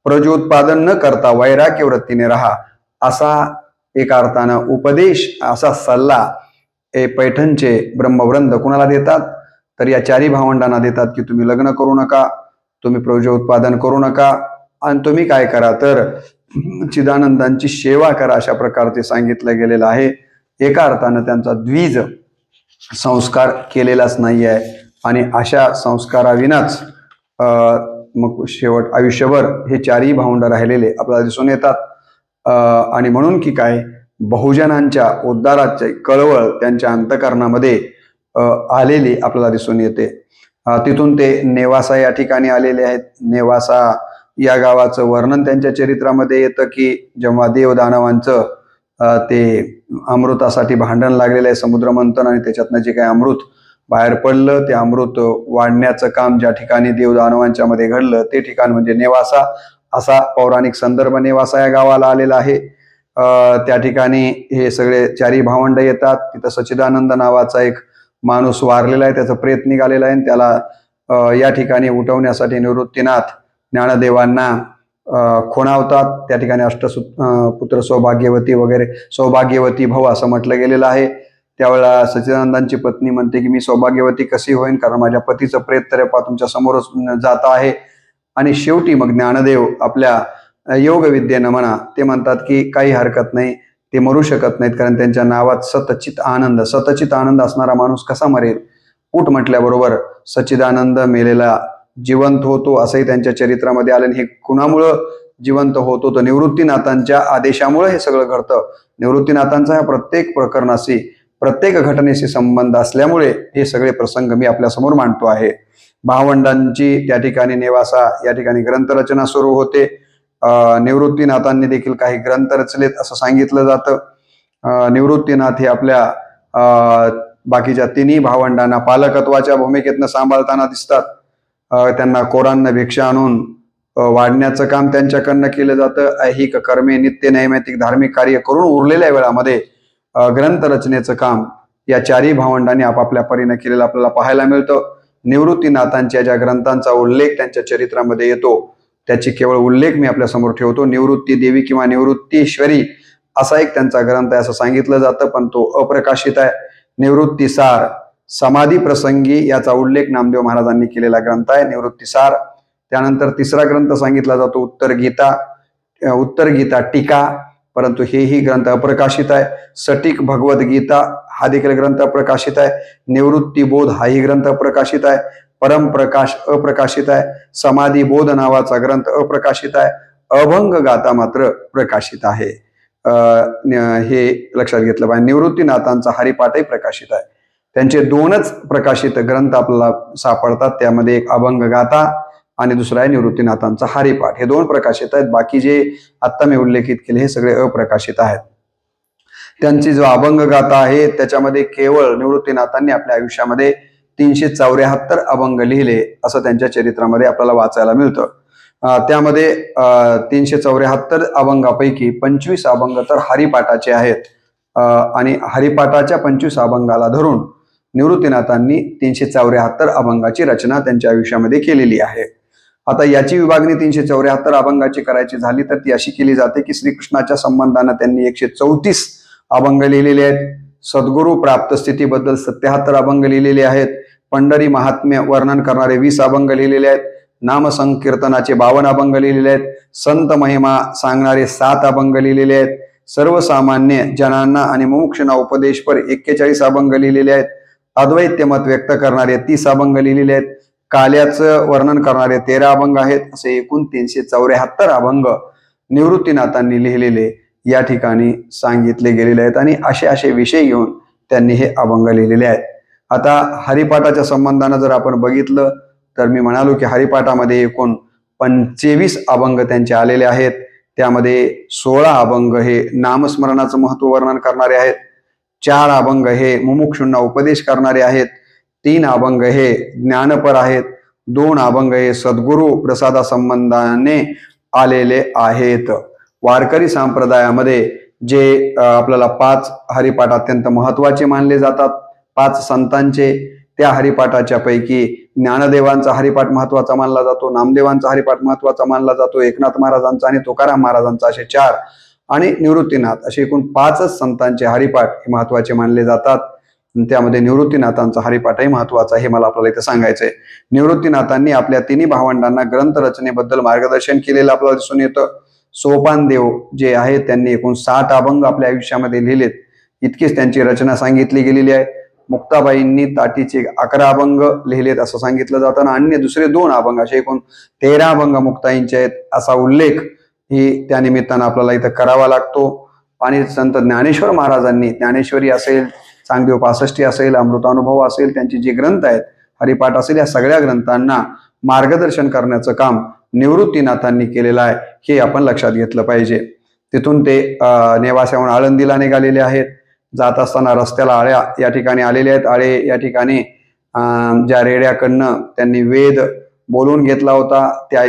प्रजोत्पादन न करता वैराग्य वृत्तीने राहा, असा एका अर्थानं उपदेश, असा सल्ला पैठणचे ब्रह्मवृंद कुणाला देतात तर या चारी भावंडांना देतात की तुम्ही लग्न करू नका, तुम्ही प्रजोत्पादन करू नका आणि तुम्ही काय करा तर चिदानंदांची सेवा करा, अशा प्रकारचे सांगितलं गेलेलं आहे. एका अर्थानं त्यांचा द्विज संस्कार केलेलाच नाही आहे आणि अशा संस्काराविनाच मग शेवट आयुष्यभर हे चारही भावंड राहिलेले आपल्याला दिसून येतात. आणि म्हणून की काय बहुजनांच्या उद्धाराचे कळवळ त्यांच्या अंतःकरणामध्ये आलेली आपल्याला दिसून येते. तिथून ते नेवासा या ठिकाणी आलेले आहेत. नेवासा या गावाचं वर्णन त्यांच्या चरित्रामध्ये येतं की जेव्हा देवदानवांचं ते अमृतासाठी भांडण लागलेलं आहे, समुद्रमंथन, आणि त्याच्यातनं जे काही अमृत बाहेर पडलं, ते अमृत वाढण्याचं काम ज्या ठिकाणी देवदानवांच्या मध्ये घडलं ते ठिकाण म्हणजे नेवासा. असा पौराणिक संदर्भ नेवासा या गावाला आलेला आहे. त्या ठिकाणी हे सगळे चारी भावंड येतात. तिथं सच्चिदानंद नावाचा एक माणूस वारलेला आहे, त्याचा प्रेत निघालेला आहे. त्याला या ठिकाणी उठवण्यासाठी निवृत्तीनाथ ज्ञानदेवांना खुणावतात. त्या ठिकाणी पुत्र सौभाग्यवती वगैरे, सौभाग्यवती भाऊ असं म्हटलं गेलेलं आहे. त्यावेळेला सच्चिदानंदांची पत्नी म्हणते की मी सौभाग्यवती कशी होईन, कारण माझ्या पतीचं प्रेत तर तुमच्या समोरच जात आहे. आणि शेवटी मग ज्ञानदेव आपल्या योग विद्येनं म्हणा ते म्हणतात की काही हरकत नाही, ते मरू शकत नाहीत, कारण त्यांच्या नावात सतचित आनंद असणारा माणूस कसा मरेल? उठ म्हटल्याबरोबर सच्चिदानंद मेलेला जिवंत होतो, असंही त्यांच्या चरित्रामध्ये आलं. हे कुणामुळं जिवंत होतो? तर निवृत्तीनाथांच्या आदेशामुळे हे सगळं घडतं. निवृत्तीनाथांचा ह्या प्रत्येक प्रकरणाशी, प्रत्येक घटनेशी संबंध असल्यामुळे हे सगळे प्रसंग मी आपल्यासमोर मांडतो आहे. भावंडांची त्या ठिकाणी नेवासा, या ठिकाणी ग्रंथरचना सुरू होते. निवृत्तीनाथांनी देखील काही ग्रंथ रचलेत असं सांगितलं जातं. निवृत्तीनाथ हे आपल्या बाकीच्या तिन्ही भावंडांना पालकत्वाच्या भूमिकेतनं सांभाळताना दिसतात. त्यांना कोरांना भिक्षा आणून वाढण्याचं काम त्यांच्याकडनं केलं जातं. ऐहिक कर्मे, नित्य नैमित्तिक धार्मिक कार्य करून उरलेल्या वेळामध्ये ग्रंथ रचनेचं काम या चारही भावंडांनी आपापल्या परीने केलेलं आपल्याला पाहायला मिळतं. निवृत्तीनाथांच्या ज्या ग्रंथांचा उल्लेख त्यांच्या चरित्रामध्ये येतो त्याची केवळ उल्लेख मी आपल्या समोर ठेवतो. निवृत्ती देवी किंवा निवृत्तीश्वरी असा एक त्यांचा ग्रंथ आहे असं सांगितलं जातं, पण तो अप्रकाशित आहे. निवृत्तीसार, समाधी प्रसंगी याचा उल्लेख नामदेव महाराजांनी केलेला ग्रंथ आहे निवृत्तीसार. त्यानंतर तिसरा ग्रंथ सांगितला जातो उत्तर गीता टीका, परंतु हेही ग्रंथ अप्रकाशित आहे. सटीक भगवत गीता हा देखील ग्रंथ अप्रकाशित आहे. निवृत्ती बोध हाही ग्रंथ अप्रकाशित आहे. परमप्रकाश अप्रकाशित आहे. समाधी बोध नावाचा ग्रंथ अप्रकाशित आहे. अभंग गाथा मात्र प्रकाशित आहे. हे लक्षात घेतलं पाहिजे. निवृत्तीनाथांचा हरिपाठही प्रकाशित आहे. त्यांचे दोनच प्रकाशित ग्रंथ आपल्याला सापडतात, त्यामध्ये एक अभंग गाथा आणि दुसरा आहे निवृत्तीनाथांचा हरिपाठ. हे दोन प्रकाशित आहेत. बाकी जे आत्ता मी उल्लेखित केले हे सगळे अप्रकाशित आहेत. त्यांची जो अभंग गाथा आहे त्याच्यामध्ये केवळ निवृत्तीनाथांनी आपल्या आयुष्यामध्ये 374 अभंग लिहिले असं त्यांच्या चरित्रामध्ये आपल्याला वाचायला मिळतं. त्यामध्ये 374 अभंगापैकी 25 अभंग तर हरिपाठाचे आहेत आणि हरिपाठाच्या 25 अभंगाला धरून निवृत्तीनाथांनी 374 अभंगाची रचना त्यांच्या आयुष्यामध्ये केलेली आहे. आता याची विभागणी 374 अभंगाची करायची झाली तर ती अशी केली जाते की श्रीकृष्णाच्या संबंधानं त्यांनी 134 अभंग लिहिलेले आहेत. सद्गुरू प्राप्त स्थितीबद्दल 77 अभंग लिहिलेले आहेत. पंढरी महात्म्य वर्णन करणारे 20 अभंग लिहिलेले आहेत. नाम संकीर्तनाचे 52 अभंग लिहिलेले आहेत. संत महिमा सांगणारे 7 अभंग लिहिलेले आहेत. सर्वसामान्य जनांना आणि मुमुक्षूंना उपदेशपर 41 अभंग लिहिलेले आहेत. अद्वैत मत व्यक्त करणारे 30 अभंग लिहिलेले आहेत. काल्याचं वर्णन करणारे 13 अभंग आहेत. असे एकूण 374 अभंग निवृत्तीनाथांनी लिहिलेले या ठिकाणी सांगितले गेलेले आहेत आणि असे विषय घेऊन त्यांनी हे अभंग लिहिलेले आहेत. आता हरिपाठाच्या संबंधानं जर आपण बघितलं तर मी म्हणालो की हरिपाठामध्ये एकूण 25 अभंग त्यांचे आलेले आहेत. त्यामध्ये 16 अभंग हे नामस्मरणाचं महत्व वर्णन करणारे आहेत. 4 अभंग हे मुमुक्षूंना उपदेश करणारे आहेत. 3 अभंग हे ज्ञानपर आहेत. 2 अभंग हे सद्गुरू प्रसादा संबंधाने आलेले आहेत. वारकरी संप्रदायामध्ये जे आपल्याला 5 हरिपाठ अत्यंत महत्वाचे मानले जातात, 5 संतांचे, त्या हरिपाठाच्या पैकी ज्ञानदेवांचा हरिपाठ महत्वाचा मानला जातो, नामदेवांचा हरिपाठ महत्वाचा मानला जातो, एकनाथ महाराजांचा आणि तुकाराम महाराजांचा असे 4 आणि निवृत्तीनाथ असे एकूण 5च संतांचे हरिपाठ हे महत्वाचे मानले जातात. त्यामध्ये निवृत्तीनाथांचा हरिपाठही महत्वाचा हे मला आपल्याला इथे सांगायचंय. निवृत्तीनाथांनी आपल्या तिन्ही भावंडांना ग्रंथ रचनेबद्दल मार्गदर्शन केलेलं आपल्याला दिसून येतं. सोपानदेव जे आहेत त्यांनी एकूण 60 अभंग आपल्या आयुष्यामध्ये लिहिलेत. इतकीच त्यांची रचना सांगितली गेलेली आहे. मुक्ताबाईंनी ताटीचे 11 अभंग लिहिलेत असं सांगितलं जातं आणि अन्य दुसरे 2 अभंग असे एकूण 13 अभंग मुक्ताईंचे आहेत असा उल्लेख ही त्या निमित्तानं आपल्याला इथं करावा लागतो. आणि संत ज्ञानेश्वर महाराजांनी ज्ञानेश्वरी असेल, चांगदेव पासष्टी असेल, अमृतानुभव असेल, त्यांची जी ग्रंथ आहेत, हरिपाठ असेल, या सगळ्या ग्रंथांना मार्गदर्शन करण्याचं काम निवृत्तीनाथांनी केलेलं आहे हे आपण लक्षात घेतलं पाहिजे. तिथून ते नेवास्याहून आळंदीला निघालेले आहेत. जात असताना रस्त्याला आळ्या या ठिकाणी आलेले आहेत. आळे या ठिकाणी ज्या रेड्याकडनं त्यांनी वेद बोलून घेतला होता त्या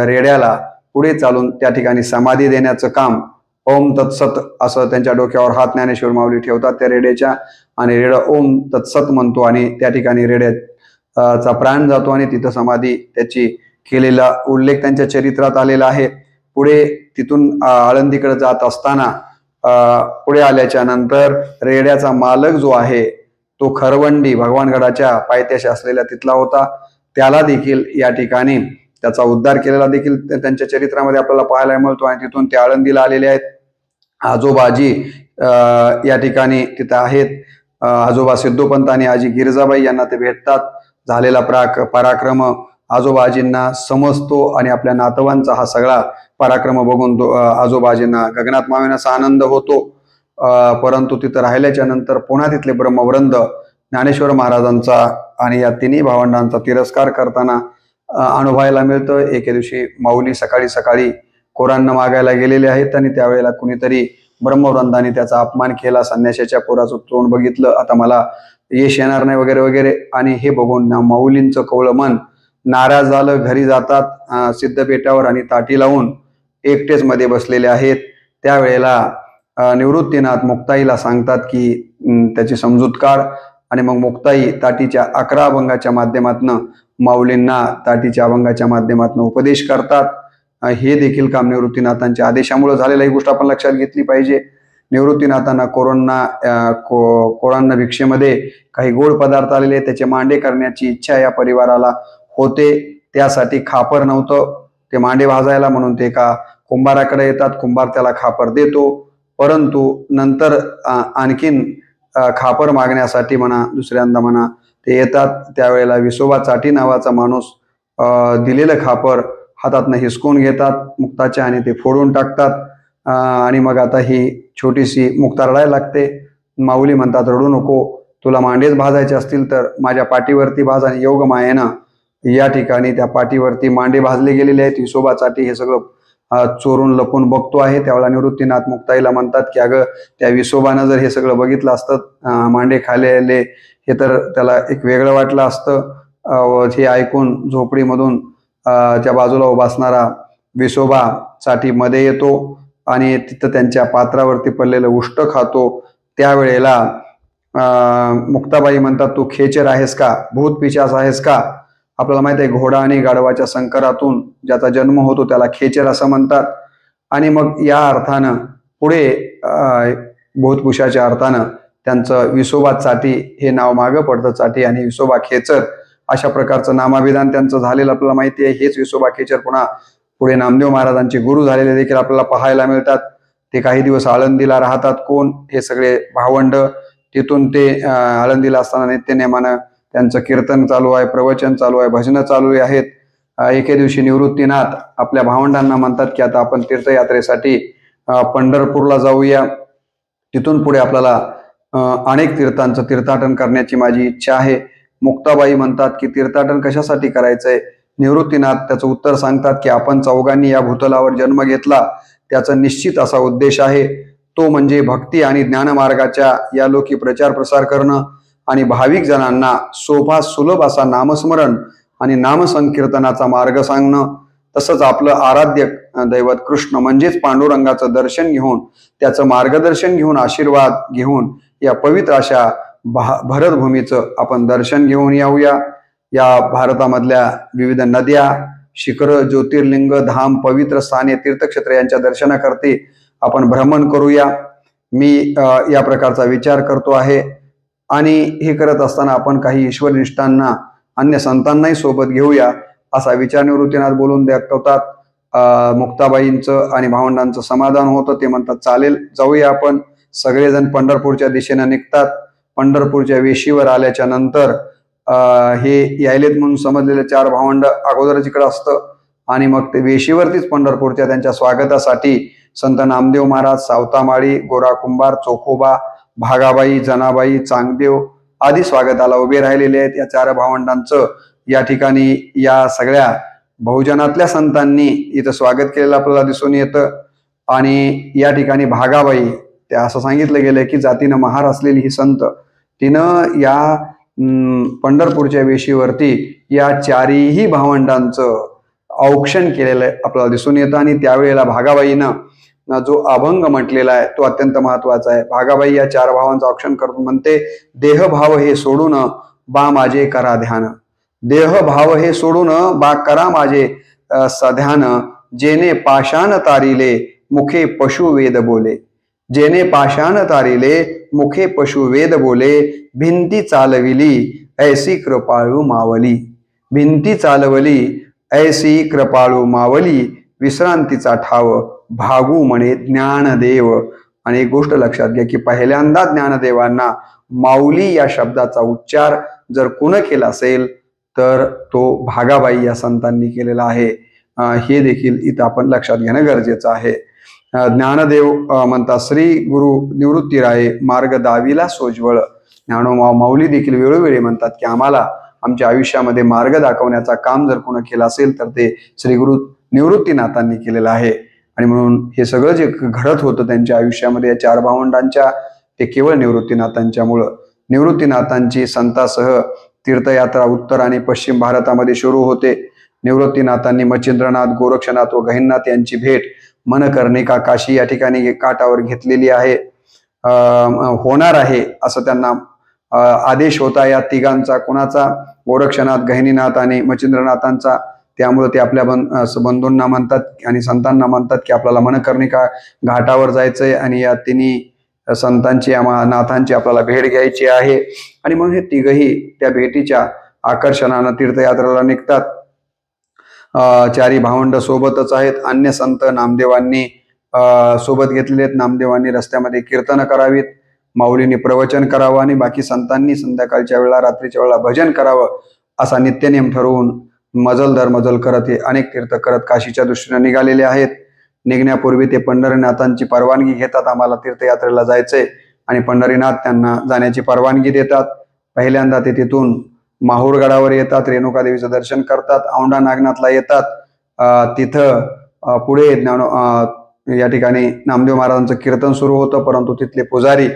रेड्याला पुढे चालून त्या ठिकाणी समाधी देण्याचं काम, ओम तत्सत असं त्यांच्या डोक्यावर हात ज्ञानेश्वर माऊली ठेवतात त्या रेड्याच्या आणि रेडा ओम तत्सत म्हणतो आणि त्या ठिकाणी रेड्याचा प्राण जातो आणि तिथं समाधी त्याची केलेला उल्लेख त्यांच्या चरित्रात आलेला आहे. पुढे तिथून आळंदीकडे जात असताना पुढे आल्याच्या नंतर रेड्याचा मालक जो आहे तो खरवंडी भगवानगडाच्या पायथ्याशी असलेल्या तिथला होता. त्याला देखील या ठिकाणी त्याचा उद्धार केलेला देखील त्यांच्या चरित्रामध्ये आपल्याला पाहायला मिळतो आणि तिथून ते आळंदीला आलेले आहेत. आजोबाजी या ठिकाणी तिथं आहेत. आजोबा सिद्धोपंत आणि आजी गिरजाबाई यांना ते भेटतात. झालेला पराक्रम आजोबाजींना समजतो आणि आपल्या नातवांचा हा सगळा पराक्रम बघून आजोबाजींना गगनात मावेनासा आनंद होतो. परंतु तिथं राहिल्याच्या नंतर पुन्हा तिथले ब्रह्मवृंद ज्ञानेश्वर महाराजांचा आणि या तिन्ही भावंडांचा तिरस्कार करताना अनुभवायला मिळतं. एके दिवशी माऊली सकाळी सकाळी कोरांना मागायला गेलेले आहेत आणि त्यावेळेला कुणीतरी ब्रह्मवृंदाने त्याचा अपमान केला. संन्याशाच्या पोराचं तोंड बघितलं, आता मला यश येणार नाही वगैरे वगैरे. आणि हे बघून माऊलींचं कवळं मन नाराज झालं. घरी जातात सिद्धपेठावर आणि ताटी लावून एकटेच मध्ये बसलेले आहेत. त्यावेळेला निवृत्तीनाथ मुक्ताईला सांगतात की त्याची समजूत काढ. आणि मग मुक्ताई ताटीच्या 11 अभंगाच्या माध्यमातून माऊलींना ताटीच्या अभंगाच्या माध्यमातून उपदेश करतात. हे देखील काम निवृत्तीनाथांच्या आदेशामुळे झालेलं, ही गोष्ट आपण लक्षात घेतली पाहिजे. निवृत्तीनाथांना कोरांना भिक्षेमध्ये काही गोड पदार्थ आलेले, त्याचे मांडे करण्याची इच्छा या परिवाराला होते. त्यासाठी खापर नव्हतं ते मांडे भाजायला, म्हणून ते एका कुंभाराकडे येतात. कुंभार त्याला खापर देतो. परंतु नंतर आणखीन खापर मागण्यासाठी म्हणा दुसऱ्यांदा म्हणा ते येतात. त्यावेळेला विसोबा चाटी नावाचा माणूस दिलेलं खापर हातातनं हिसकून घेतात मुक्ताच्या आणि ते फोडून टाकतात. आणि मग आता ही छोटीशी मुक्ता रडायला लागते. माऊली म्हणतात, रडू नको, तुला मांडेच भाजायचे असतील तर माझ्या पाठीवरती भाज. आणि योग मायेनं या ठिकाणी त्या पाठीवरती मांडे भाजले गेलेले आहेत. विसोबा चाटी हे सगळं चोरून लपून बघतो आहे. त्यावेळेला निवृत्तीनाथ मुक्ताईला म्हणतात की अगं त्या विसोबानं जर हे सगळं बघितलं असतं मांडे खाल्लेले हे तर त्याला एक वेगळं वाटलं असतं. हे ऐकून झोपडीमधून त्या बाजूला उभा असणारा विसोबा साठी मध्ये येतो आणि तिथं त्यांच्या पात्रावरती पडलेलं उष्ट खातो. त्यावेळेला मुक्ताबाई म्हणतात, तू खेचर आहेस का, भूत पिशाच आहेस का? आपल्याला माहित आहे घोडा आणि गाढवाच्या संकरातून ज्याचा जन्म होतो त्याला खेचर असं म्हणतात. आणि मग या अर्थानं पुढे भूतपुषाच्या अर्थानं त्यांचं विसोबा चाटी हे नाव मागं पडतं. चाटी आणि विसोबा खेचर अशा प्रकारचं नामाभिधान त्यांचं झालेलं आपल्याला माहिती आहे. हेच विसोबा खेचर पुन्हा पुढे नामदेव महाराजांचे गुरु झालेले देखील आपल्याला पाहायला मिळतात. ते काही दिवस आळंदीला राहतात. कोण? हे सगळे भावंड. तिथून ते आळंदीला असताना नित्यनेमानं त्यांचं कीर्तन चालू आहे, प्रवचन चालू आहे, भजनं चालू आहेत. एके दिवशी निवृत्तीनाथ आपल्या भावंडांना म्हणतात की आता आपण तीर्थयात्रेसाठी पंढरपूरला जाऊया. तिथून पुढे आपल्याला अनेक तीर्थांचं तीर्थाटन करण्याची माझी इच्छा आहे. मुक्ताबाई म्हणतात की तीर्थाटन कशासाठी करायचंय? निवृत्तीनाथ त्याचं उत्तर सांगतात की आपण चौघांनी या भूतलावर जन्म घेतला त्याचा निश्चित असा उद्देश आहे, तो म्हणजे भक्ती आणि ज्ञानमार्गाच्या या लोकी प्रचार प्रसार करणं आणि भाविक जणांना सोपा सुलभ असा नामस्मरण आणि नामसंकीर्तनाचा मार्ग सांगणं. तसंच आपलं आराध्य दैवत कृष्ण म्हणजेच पांडुरंगाचं दर्शन घेऊन त्याचं मार्गदर्शन घेऊन आशीर्वाद घेऊन या पवित्र अशा भरतभूमीचं आपण दर्शन घेऊन येऊया. या भारतामधल्या विविध नद्या, शिखर, ज्योतिर्लिंग, धाम, पवित्र स्थाने, तीर्थक्षेत्र यांच्या दर्शनाकरता आपण भ्रमण करूया. मी या प्रकारचा विचार करतो आहे. आणि हे करत असताना आपण काही ईश्वरनिष्ठांना अन्य संतांनाही सोबत घेऊया असा विचार निवृत्तीनाथ बोलून दाखवतात. मुक्ताबाईंचं आणि भावंडांचं समाधान होतं. ते म्हणतात चालेल जाऊया आपण. सगळेजण पंढरपूरच्या दिशेने निघतात. पंढरपूरच्या वेशीवर आल्याच्या नंतर हे यायलेत म्हणून समजलेले 4 भावंड अगोदरच इकडं असतं आणि मग ते वेशीवरतीच पंढरपूरच्या त्यांच्या स्वागतासाठी संत नामदेव महाराज, सावतामाळी, गोरा कुंभार, चोखोबा, भागाबाई, जनाबाई, चांगदेव आदी स्वागताला उभे राहिलेले आहेत. या 4 भावंडांचं या ठिकाणी या सगळ्या बहुजनातल्या संतांनी इथं स्वागत केलेलं आपल्याला दिसून येतं. आणि या ठिकाणी भागाबाई, त्या असं सांगितलं गेलं की जातीनं महार असलेली ही संत, तिनं या पंढरपूरच्या वेशीवरती या 4ही भावंडांचं औक्षण केलेलं आपल्याला दिसून येतं. आणि त्यावेळेला भागाबाईनं जो अभंग म्हटलेला आहे तो अत्यंत महत्वाचा आहे. भागाबाई या 4 भावांचं औक्षण करून म्हणते, देहभाव हे सोडून बा माझे करा ध्यान, देहभाव हे सोडून बा करा माझे सध्यान, जेने पाषाण तारिले मुखे पशु वेद बोले, जेने पाषाण तारिले मुखे पशु वेद बोले, भिंती चालविली ऐसी कृपाळू मावली, भिंती चालवली ऐसी कृपाळू मावली, विश्रांतीचा ठाव भागू म्हणे ज्ञानदेव, आणि एक गोष्ट लक्षात घ्या की पहिल्यांदा ज्ञानदेवांना माऊली या शब्दाचा उच्चार जर कोण केला असेल तर तो भागाबाई या संतांनी केलेला आहे. हे देखील इथं आपण लक्षात घेणं गरजेचं आहे. ज्ञानदेव म्हणतात श्री गुरु निवृत्तीराये मार्ग दाविला सोज्वळ. माऊली देखील वेळोवेळी म्हणतात की आम्हाला आमच्या आयुष्यामध्ये मार्ग दाखवण्याचा काम जर कोण केलं असेल तर ते श्री गुरु निवृत्तीनाथांनी केलेलं आहे. आणि म्हणून हे सगळं जे घडत होतं त्यांच्या आयुष्यामध्ये या 4 भावंडांच्या, ते केवळ निवृत्तीनाथांच्यामुळं. निवृत्तीनाथांची संतासह तीर्थयात्रा उत्तर आणि पश्चिम भारतामध्ये सुरू होते. निवृत्तीनाथांनी मच्छिंद्रनाथ, गोरक्षनाथ व गहिनीनाथ यांची भेट मनकर्णिका काशी या ठिकाणी काठावर घेतलेली आहे, होणार आहे असं त्यांना आदेश होता या तिघांचा. कोणाचा? गोरक्षनाथ, गहिनीनाथ आणि मच्छिंद्रनाथांचा. त्यामुळे ते आपल्या बंधूंना म्हणतात आणि संतांना म्हणतात की आपल्याला मनकर्णिका घाटावर जायचंय आणि या तिन्ही संतांची नाथांची आपल्याला भेट घ्यायची आहे. आणि म्हणून हे तिघही त्या भेटीच्या आकर्षणानं तीर्थयात्रेला निघतात. 4ही भावंड सोबतच आहेत. अन्य संत नामदेवांनी सोबत घेतलेले आहेत. नामदेवांनी रस्त्यामध्ये कीर्तन करावीत, माऊलींनी प्रवचन करावं आणि बाकी संतांनी संध्याकाळच्या वेळा, रात्रीच्या वेळा भजन करावं असा नित्यनेम ठरवून मजल दर मजल करत हे अनेक तीर्थ करत काशीच्या दृष्टीने निघालेले आहेत. निघण्यापूर्वी ते पंढरीनाथांची परवानगी घेतात, आम्हाला तीर्थयात्रेला जायचंय, आणि पंढरीनाथ त्यांना जाण्याची परवानगी देतात. पहिल्यांदा ते तिथून माहूरगडावर येतात, रेणुका देवीचं दर्शन करतात, औंढा नागनाथला येतात. तिथं पुढे या ठिकाणी नामदेव महाराजांचं कीर्तन सुरू होतं, परंतु तिथले पुजारी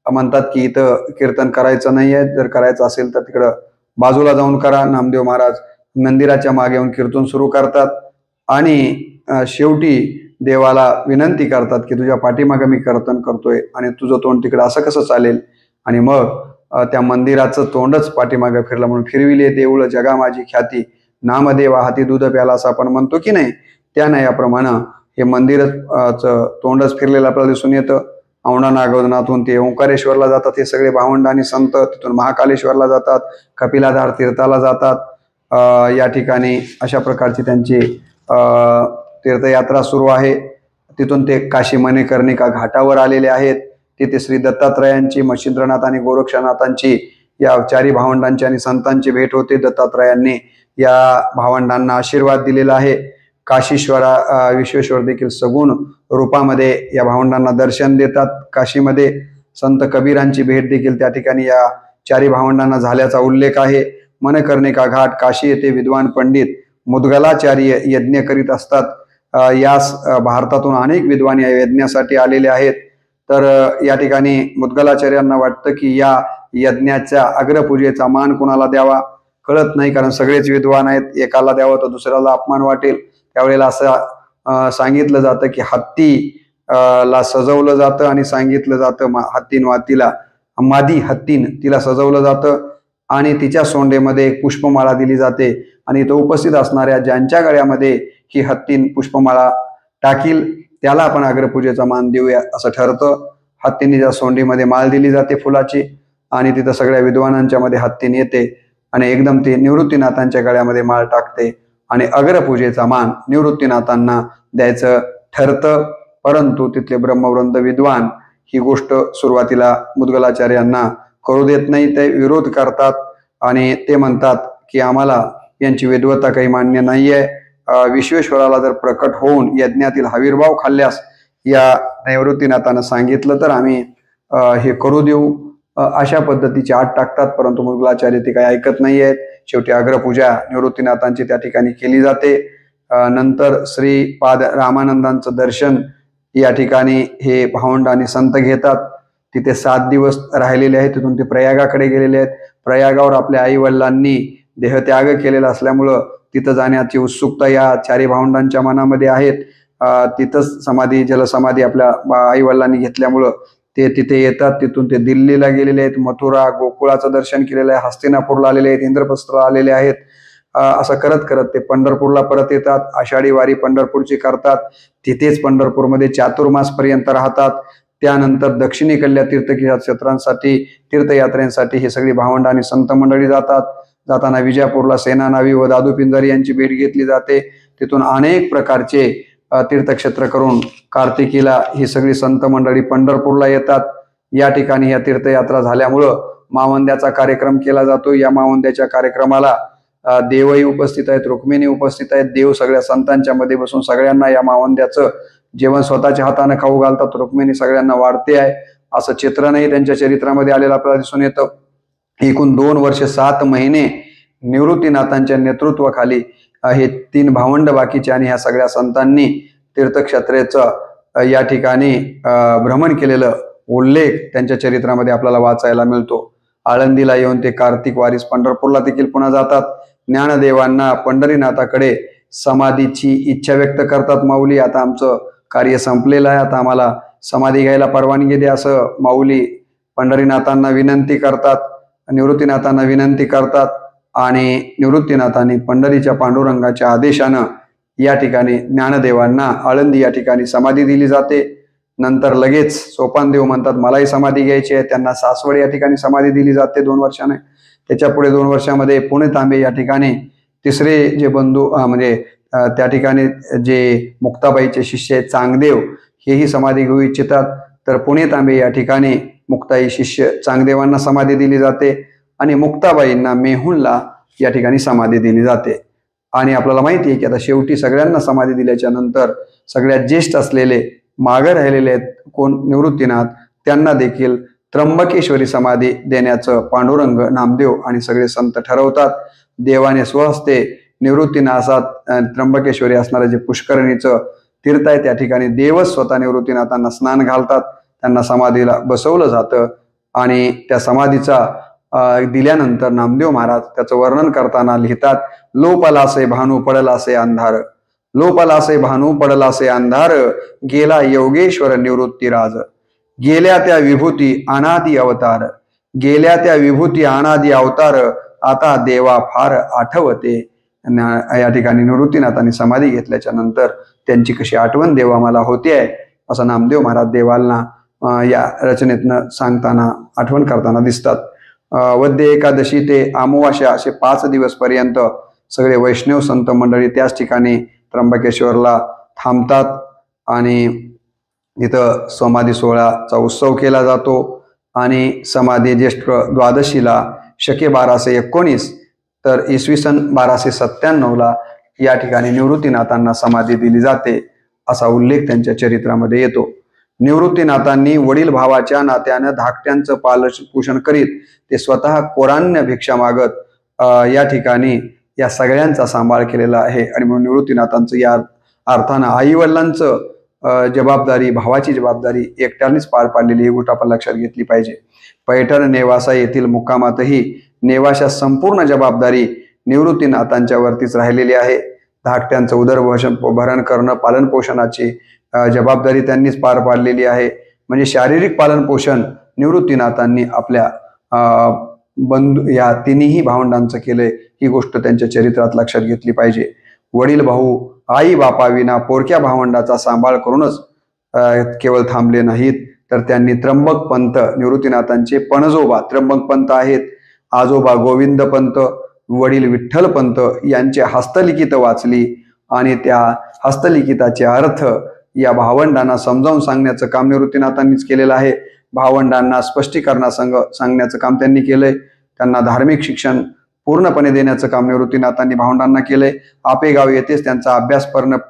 म्हणतात की इथं कीर्तन करायचं नाहीये, जर करायचं असेल तर तिकडं बाजूला जाऊन करा. नामदेव महाराज मंदिराच्या मागे येऊन कीर्तन सुरू करतात आणि शेवटी देवाला विनंती करतात की तुझ्या पाठीमागे मी कीर्तन करतोय आणि तुझं तोंड तिकडं असं कसं चालेल. आणि मग त्या मंदिराचं तोंडच पाठीमागे फिरलं म्हणून फिरविले देऊळ जगा माझी ख्याती, नामदेवा हाती दूध प्याला असं आपण म्हणतो की नाही, त्या याप्रमाणे हे मंदिराचं तोंडच फिरलेलं आपल्याला दिसून येतं. औंढा नागनाथून ते ओंकारेश्वरला जातात हे सगळे भावंड आणि संत. तिथून महाकालेश्वरला जातात, कपिलाधार तीर्थाला जातात. या ठिकाणी अशा प्रकारची त्यांची तीर्थयात्रा सुरू आहे. तिथून ते काशी मणिकर्णिका घाटावर आलेले आहेत. तिथे श्री दत्तात्रयांची, मच्छिंद्रनाथ आणि गोरक्षनाथांची या 4ही भावंडांची आणि संतांची भेट होते. दत्तात्रयांनी या भावंडांना आशीर्वाद दिलेला आहे. काशीश्वरा विश्वेश्वर देखील सगुण रूपामध्ये या भावंडांना दर्शन देतात. काशीमध्ये संत कबीरांची भेट देखील त्या ठिकाणी या 4ही भावंडांना झाल्याचा उल्लेख आहे. मनकर्णिका घाट काशी येथे विद्वान पंडित मुद्गलाचार्य यज्ञ करीत असतात. यास भारतातून अनेक विद्वान या यज्ञासाठी आलेले आहेत. तर या ठिकाणी मुद्गलाचार्यांना वाटतं की या यज्ञाच्या अग्रपूजेचा मान कोणाला द्यावा कळत नाही, कारण सगळेच विद्वान आहेत, एकाला द्यावं तर दुसऱ्याला अपमान वाटेल. त्यावेळेला असं सांगितलं जातं की हत्ती ला सजवलं जातं आणि सांगितलं जातं हत्तीन वातीला मादी हत्तीन तिला सजवलं जातं आणि तिच्या सोंडेमध्ये एक पुष्पमाळा दिली जाते आणि इथं उपस्थित असणाऱ्या ज्यांच्या गळ्यामध्ये ही हत्तीन पुष्पमाळा टाकील त्याला आपण अग्रपूजेचा मान देऊया असं ठरतं. हत्तीने ज्या सोंडीमध्ये माळ दिली जाते फुलाची आणि तिथं सगळ्या विद्वानांच्या मध्ये हत्तीन येते आणि एकदम ते निवृत्तीनाथांच्या गळ्यामध्ये माळ टाकते आणि अग्रपूजेचा मान निवृत्तीनाथांना द्यायचं ठरतं. परंतु तिथले ब्रह्मवृंद विद्वान ही गोष्ट सुरुवातीला मुद्गलाचार्यांना करू देत नाही, ते विरोध करतात आणि ते म्हणतात की आम्हाला यांची विद्वत्ता काही मान्य नाहीये. विश्वेश्वराला जर प्रकट होऊन यज्ञातील आविर्भाव खाल्ल्यास या निवृत्तीनाथानं सांगितलं तर आम्ही हे करू देऊ, अशा पद्धतीची आट टाकतात. परंतु मुद्गलाचार्य ते काही ऐकत नाहीयेत. शेवटी अग्रपूजा निवृत्तीनाथांची त्या ठिकाणी केली जाते. नंतर श्री पाद रामानंदांचं दर्शन या ठिकाणी हे भावंड आणि संत घेतात. तिथे 7 दिवस राहिलेले आहेत. तिथून ते प्रयागाकडे गेलेले आहेत. प्रयागावर आपल्या आई वडिलांनी देहत्याग केलेला असल्यामुळं तिथं जाण्याची उत्सुकता या 4ही भावंडांच्या मनामध्ये आहेत. तिथंच समाधी जलसमाधी आपल्या आई वडिलांनी घेतल्यामुळं ते तिथे येतात. तिथून ते दिल्लीला गेलेले आहेत, मथुरा गोकुळाचं दर्शन केलेलं आहे, हस्तिनापूरला आलेले आहेत, इंद्रप्रस्थला आलेले आहेत. असं करत करत ते पंढरपूरला परत येतात. आषाढी वारी पंढरपूरची करतात. तिथेच पंढरपूरमध्ये चातुर्मास पर्यंत राहतात. त्यानंतर दक्षिणेकडल्या तीर्थक्षेत्रांसाठी तीर्थयात्रेसाठी हे सगळी भावंड आणि संत मंडळी जातात. जाताना विजापूरला सेना नावी व दादू पिंजारी यांची भेट घेतली जाते. तिथून अनेक प्रकारचे तीर्थक्षेत्र करून कार्तिकीला ही सगळी संत मंडळी पंढरपूरला येतात. या ठिकाणी या तीर्थयात्रा झाल्यामुळं मावंद्याचा कार्यक्रम केला जातो. या मावंद्याच्या कार्यक्रमाला देवही उपस्थित आहेत, रुक्मिणी उपस्थित आहेत. देव सगळ्या संतांच्या मध्ये बसून सगळ्यांना या मावंद्याचं जेवण स्वतःच्या हाताने खाऊ घालतात. रुक्मिणी सगळ्यांना वाढते आहे असं चित्रणही त्यांच्या चरित्रामध्ये आलेलं आपल्याला दिसून येतं. एकूण 2 वर्ष 7 महिने निवृत्तीनाथांच्या नेतृत्वाखाली हे 3 भावंड बाकीचे आणि ह्या सगळ्या संतांनी तीर्थक्षेत्रेचं या ठिकाणी भ्रमण केलेलं उल्लेख त्यांच्या चरित्रामध्ये आपल्याला वाचायला मिळतो. आळंदीला येऊन ते कार्तिक वारीस पंढरपूरला देखील पुन्हा जातात. ज्ञानदेवांना पंढरीनाथाकडे समाधीची इच्छा व्यक्त करतात. माऊली, आता आमचं कार्य संपलेलं आहे, आता आम्हाला समाधी घ्यायला परवानगी द्या असं माऊली पंढरीनाथांना विनंती करतात, निवृत्तीनाथांना विनंती करतात. आणि निवृत्तीनाथांनी पंढरीच्या पांडुरंगाच्या आदेशानं या ठिकाणी ज्ञानदेवांना आळंदी या ठिकाणी समाधी दिली जाते. नंतर लगेच सोपानदेव म्हणतात मलाही समाधी घ्यायची आहे, त्यांना सासवड या ठिकाणी समाधी दिली जाते 2 वर्षाने. त्याच्या पुढे 2 वर्षामध्ये पुणे तांबे या ठिकाणी तिसरे जे बंधू म्हणजे त्या ठिकाणी जे मुक्ताबाईचे शिष्य आहेत चांगदेव हेही समाधी घेऊ इच्छितात. तर पुणे तांबे या ठिकाणी मुक्ताई शिष्य चांगदेवांना समाधी दिली जाते आणि मुक्ताबाईंना मेहुणला या ठिकाणी समाधी दिली जाते. आणि आपल्याला माहिती आहे की आता शेवटी सगळ्यांना समाधी दिल्याच्या नंतर सगळ्यात ज्येष्ठ असलेले मागे राहिलेले आहेत कोण निवृत्तीनाथ, त्यांना देखील त्र्यंबकेश्वरी समाधी देण्याचं पांडुरंग, नामदेव आणि सगळे संत ठरवतात. देवाने स्वहस्ते निवृत्तीनाथात त्र्यंबकेश्वरी असणारं जे पुष्करणीचं तीर्थ आहे त्या ठिकाणी देवच स्वतः निवृत्तीनाथांना स्नान घालतात. त्यांना समाधीला बसवलं जातं आणि त्या समाधीचा दिल्यानंतर नामदेव महाराज त्याचं वर्णन करताना लिहितात, लोपलासे भानू पडलासे अंधार, लोपलासे भानू पडलासे अंधार, गेला योगेश्वर निवृत्तीराज, गेल्या त्या विभूती अनादि अवतार, गेल्या त्या विभूती अनादि अवतार, आता देवा फार आठवते. या ठिकाणी निवृत्तीनाथांनी समाधी घेतल्याच्या नंतर त्यांची कशी आठवण देवा मला होते आहे असं नामदेव महाराज देवांना या रचनेतनं सांगताना आठवण करताना दिसतात. वद्य एकादशी ते अमावास्या असे 5 दिवस पर्यंत सगळे वैष्णव संत मंडळी त्याच ठिकाणी त्र्यंबकेश्वरला थांबतात आणि इथं समाधी सोहळ्याचा उत्सव केला जातो. आणि समाधी ज्येष्ठ द्वादशीला शके 1219 तर इसवी सन 1297ला या ठिकाणी निवृत्तीनाथांना समाधी दिली जाते असा उल्लेख त्यांच्या चरित्रामध्ये येतो. निवृत्तीनाथांनी वडील भावाच्या नात्यानं धाकट्यांचं पालनपोषण करीत ते स्वतः कोरान्य भिक्षा मागत या ठिकाणी या सगळ्यांचा सांभाळ केलेला आहे. आणि म्हणून निवृत्तीनाथांचं या अर्थानं आई वडिलांचं जबाबदारी, भावाची जबाबदारी एकट्यानेच पार पाडलेली ही गोष्ट आपण लक्षात घेतली पाहिजे. पैठण नेवासा येथील मुक्कामातही नेवाशा संपूर्ण जबाबदारी निवृत्तीनाथांच्या वरतीच राहिलेली आहे. धाकट्यांचं उदरभरण करणं, पालनपोषणाची जबाबदारी त्यांनीच पार पाडलेली आहे. म्हणजे शारीरिक पालनपोषण निवृत्तीनाथांनी आपल्या बंधू या तिन्ही भावंडांचं केलंय ही गोष्ट त्यांच्या चरित्रात लक्षात घेतली पाहिजे. वडील भाऊ आई बापाविना पोरक्या भावंडाचा सांभाळ करूनच केवळ थांबले नाहीत तर त्यांनी त्र्यंबक पंत, निवृत्तीनाथांचे पणजोबा त्र्यंबक पंत आहेत, आजोबा गोविंद पंत, वडील विठ्ठल पंत यांचे हस्तलिखित वाचली आणि त्या हस्तलिखिताचे अर्थ या भावंडांना समजावून सांगण्याचं काम निवृत्तीनाथांनीच केलेलं आहे. भावंडांना सांगण्याचं काम त्यांनी केलंय. त्यांना धार्मिक शिक्षण पूर्णपणे देण्याचं काम निवृत्तीनाथांनी भावंडांना केलंय. आपेगाव येथेच त्यांचा अभ्यास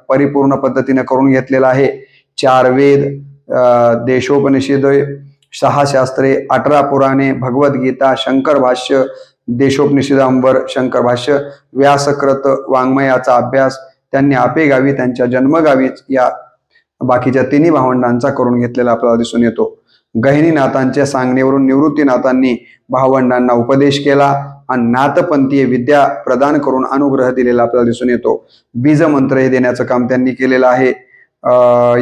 परिपूर्ण पद्धतीने करून घेतलेला आहे. 4 वेद, देशोपनिषद, 6 शास्त्रे, 18 पुराणे, भगवद्गीता, शंकर भाष्य, देशोपनिषदांवर शंकर भाष्य, व्यासकृत वाङ्मयाचा अभ्यास त्यांनी आपेगावी त्यांच्या जन्मगावीच या बाकीच्या तिन्ही भावंडांचा करून घेतलेला आपल्याला दिसून येतो. गहिनीनाथांच्या सांगण्यावरून निवृत्तीनाथांनी भावंडांना उपदेश केला आणि नाथपंथीय विद्या प्रदान करून अनुग्रह दिलेला आपल्याला दिसून येतो. बीज मंत्र हे देण्याचं काम त्यांनी केलेलं आहे.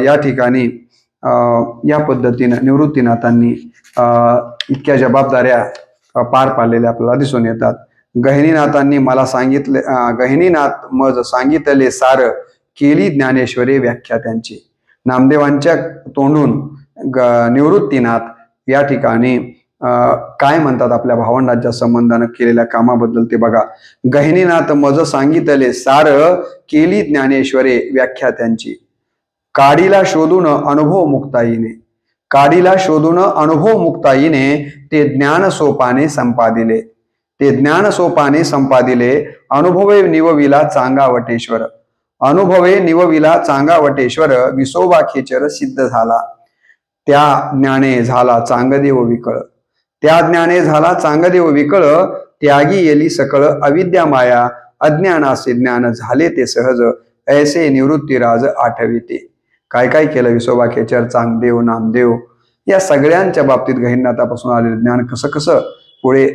या ठिकाणी या पद्धतीनं निवृत्तीनाथांनी इतक्या जबाबदाऱ्या पार पाडलेल्या आपल्याला दिसून येतात. गहिनीनाथांनी मला सांगितले, गहिनीनाथ मज सांगितले सार, केली ज्ञानेश्वरी व्याख्या त्यांची. नामदेवांच्या तोंडून निवृत्तीनाथ या ठिकाणी काय म्हणतात आपल्या भावंडांच्या संबंधानं केलेल्या कामाबद्दल ते बघा. गहिनीनाथ मज सांगितले सार, केली ज्ञानेश्वरी व्याख्या त्यांची. काडीला शोधून अनुभव मुक्ताईने, काडीला शोधून अनुभव मुक्ताईने ते ज्ञान सोपाने संपादिले, ते ज्ञान सोपाने संपादिले. अनुभवे निवविला चांगावटेश्वर, अनुभवे निवविला चांगावटेश्वर. विसोबा खेचर सिद्ध झाला, त्या ज्ञाने झाला चांगदेव विकळ, त्या ज्ञाने झाला चांगदेव विकळ. त्यागी येली सकळ अविद्या माया, अज्ञानाचे ज्ञान झाले ते सहज. ऐसे निवृत्तीराज आठविते. काय काय केलं विसोबा खेचर, चांगदेव, नामदेव या सगळ्यांच्या बाबतीत गहिनीनाथापासून आलेलं ज्ञान कसं कसं पुढे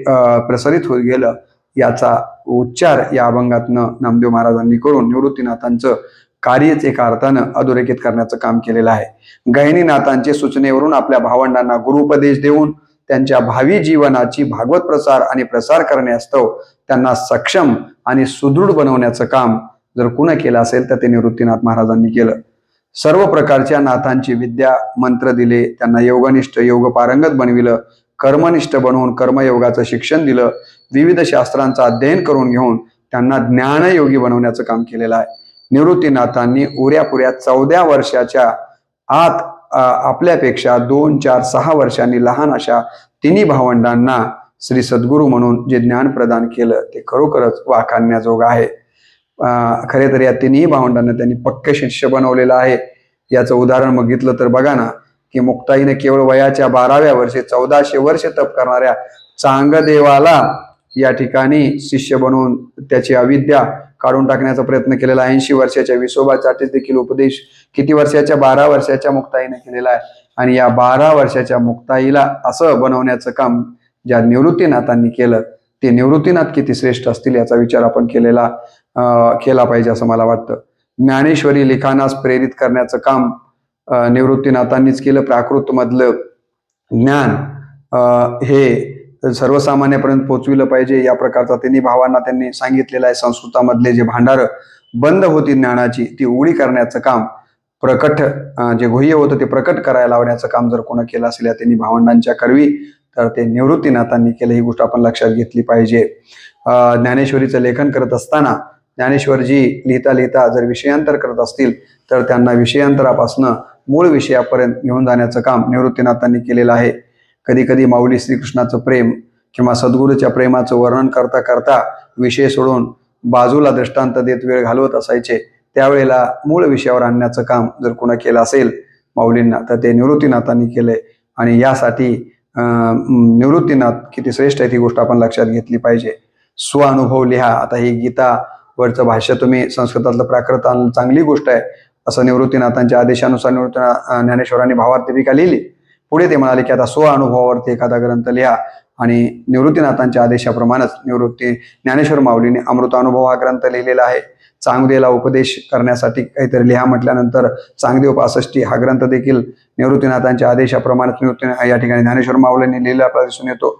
प्रसारित होत गेलं याचा उच्चार या अभंगातनं नामदेव महाराजांनी करून निवृत्तीनाथांचं कार्यच एका अर्थानं अधोरेखित करण्याचं काम केलेलं आहे. गहिनीनाथांचे सूचनेवरून आपल्या भावंडांना गुरुपदेश देऊन त्यांच्या भावी जीवनाची भागवत प्रसार आणि प्रसार करण्यास्तव त्यांना सक्षम आणि सुदृढ बनवण्याचं काम जर कुणा केलं असेल तर ते निवृत्तीनाथ महाराजांनी केलं. सर्व प्रकारच्या नाथांची विद्या मंत्र दिले, त्यांना योगनिष्ठ योग पारंगत बनविलं, कर्मनिष्ठ बनवून कर्मयोगाचं शिक्षण दिलं, विविध शास्त्रांचं अध्ययन करून घेऊन त्यांना ज्ञानयोगी बनवण्याचं काम केलेलं आहे. निवृत्तीनाथांनी उऱ्यापुऱ्या 14 वर्षाच्या आत आपल्यापेक्षा 2, 4, 6 वर्षांनी लहान अशा तिन्ही भावंडांना श्री सद्गुरू म्हणून जे ज्ञान प्रदान केलं ते खरोखरच वाखाणण्याजोग आहे. खरे तर या तिन्ही भावंडांना त्यांनी पक्के शिष्य बनवलेलं आहे. याचं उदाहरण बघितलं तर बघा ना की मुक्ताईने केवळ वयाच्या 12व्या वर्षी 1400 वर्ष तप करणाऱ्या चांगदेवाला या ठिकाणी शिष्य बनवून त्याची अविद्या काढून टाकण्याचा प्रयत्न केलेला. 80 वर्षाच्या विसोबासाठीच देखील उपदेश किती वर्षाच्या 12 वर्षाच्या मुक्ताईने केलेला आहे. आणि या 12 वर्षाच्या मुक्ताईला असं बनवण्याचं काम ज्या निवृत्तीनाथांनी केलं ते निवृत्तीनाथ किती श्रेष्ठ असतील याचा विचार आपण केला पाहिजे असं मला वाटतं. ज्ञानेश्वरी लिखाणास प्रेरित करण्याचं काम निवृत्तीनाथांनीच केलं. प्राकृत मधलं ज्ञान हे सर्वसामान्यपर्यंत पोचविलं पाहिजे या प्रकारचा तिन्ही भावांना त्यांनी सांगितलेलं आहे. संस्कृतामधले जे भांडार बंद होती ज्ञानाची ती उघडी करण्याचं काम, प्रकट जे गुह्य होतं ते प्रकट करायला लावण्याचं काम जर कोणा केलं असेल या तिन्ही भावंडांच्या करवी तर ते निवृत्तीनाथांनी केलं. ही गोष्ट आपण लक्षात घेतली पाहिजे. ज्ञानेश्वरीचं लेखन करत असताना ज्ञानेश्वरजी लिहिता लिहिता जर विषयांतर करत असतील तर त्यांना विषयांतरापासून मूळ विषयापर्यंत घेऊन जाण्याचं काम निवृत्तीनाथांनी केलेलं आहे. कधी कधी माऊली श्रीकृष्णाचं प्रेम किंवा सद्गुरूच्या प्रेमाचं वर्णन करता करता विषय सोडून बाजूला दृष्टांत देत वेळ घालवत असायचे. त्यावेळेला मूळ विषयावर आणण्याचं काम जर कोणा केलं असेल माऊलींना तर ते निवृत्तीनाथांनी केलंय. आणि यासाठी निवृत्तीनाथ किती श्रेष्ठ आहे ती गोष्ट आपण लक्षात घेतली पाहिजे. स्वानुभव लिहा. आता ही गीता वरचं भाष्य तुम्ही संस्कृतातलं प्राकृत आणलं चांगली गोष्ट आहे असं निवृत्तीनाथांच्या आदेशानुसार ज्ञानेश्वरांनी भावार्थदीपिका लिहिली. पुढे ते म्हणाले की आता स्वानुभवावरती एखादा ग्रंथ लिहा. आणि निवृत्तीनाथांच्या आदेशाप्रमाणेच ज्ञानेश्वर माऊलीने अमृतानुभव हा ग्रंथ लिहिलेला आहे. चांगदेवाला उपदेश करण्यासाठी काहीतरी लिहा म्हटल्यानंतर चांगदेव 65 हा ग्रंथ देखील निवृत्तीनाथांच्या आदेशाप्रमाणेच या ठिकाणी ज्ञानेश्वर माऊलींनी लिहिला आपल्याला दिसून येतो.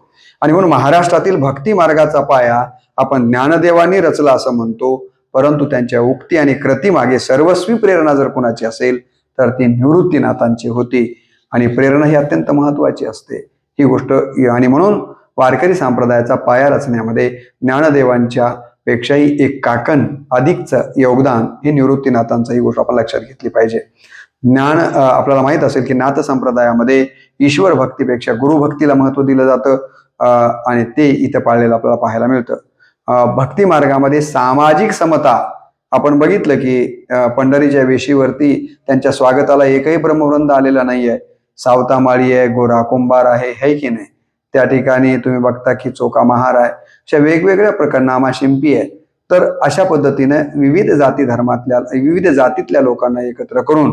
आणि म्हणून महाराष्ट्रातील भक्ती मार्गाचा पाया आपण ज्ञानदेवांनी रचला असं म्हणतो. परंतु त्यांच्या उक्ती आणि कृती मागे सर्वस्वी प्रेरणा जर कोणाची असेल तर ती निवृत्तीनाथांची होती. आणि प्रेरणा ही अत्यंत महत्वाची असते ही गोष्ट. आणि म्हणून वारकरी संप्रदायाचा पाया रचण्यामध्ये ज्ञानदेवांच्या पेक्षाही एक काकण अधिकचं योगदान हे निवृत्तीनाथांचं ही गोष्ट आपण लक्षात घेतली पाहिजे. ज्ञान आपल्याला माहित असेल की नाथ संप्रदायामध्ये ईश्वर भक्तीपेक्षा गुरुभक्तीला महत्व दिलं जातं आणि ते इथं पाळलेलं आपल्याला पाहायला मिळतं. भक्ती मार्गामध्ये सामाजिक समता आपण बघितलं की पंढरीच्या वेशीवरती त्यांच्या स्वागताला एकही ब्रह्मवृंद आलेला नाहीये. सावता माळी आहे, गोरा कुंभार आहे, है की नाही. त्या ठिकाणी तुम्ही बघता की चोका महार आहे. अशा वेगवेगळ्या प्रकार नामा शिंपी आहे. तर अशा पद्धतीने विविध जाती धर्मातल्या विविध जातीतल्या लोकांना एकत्र करून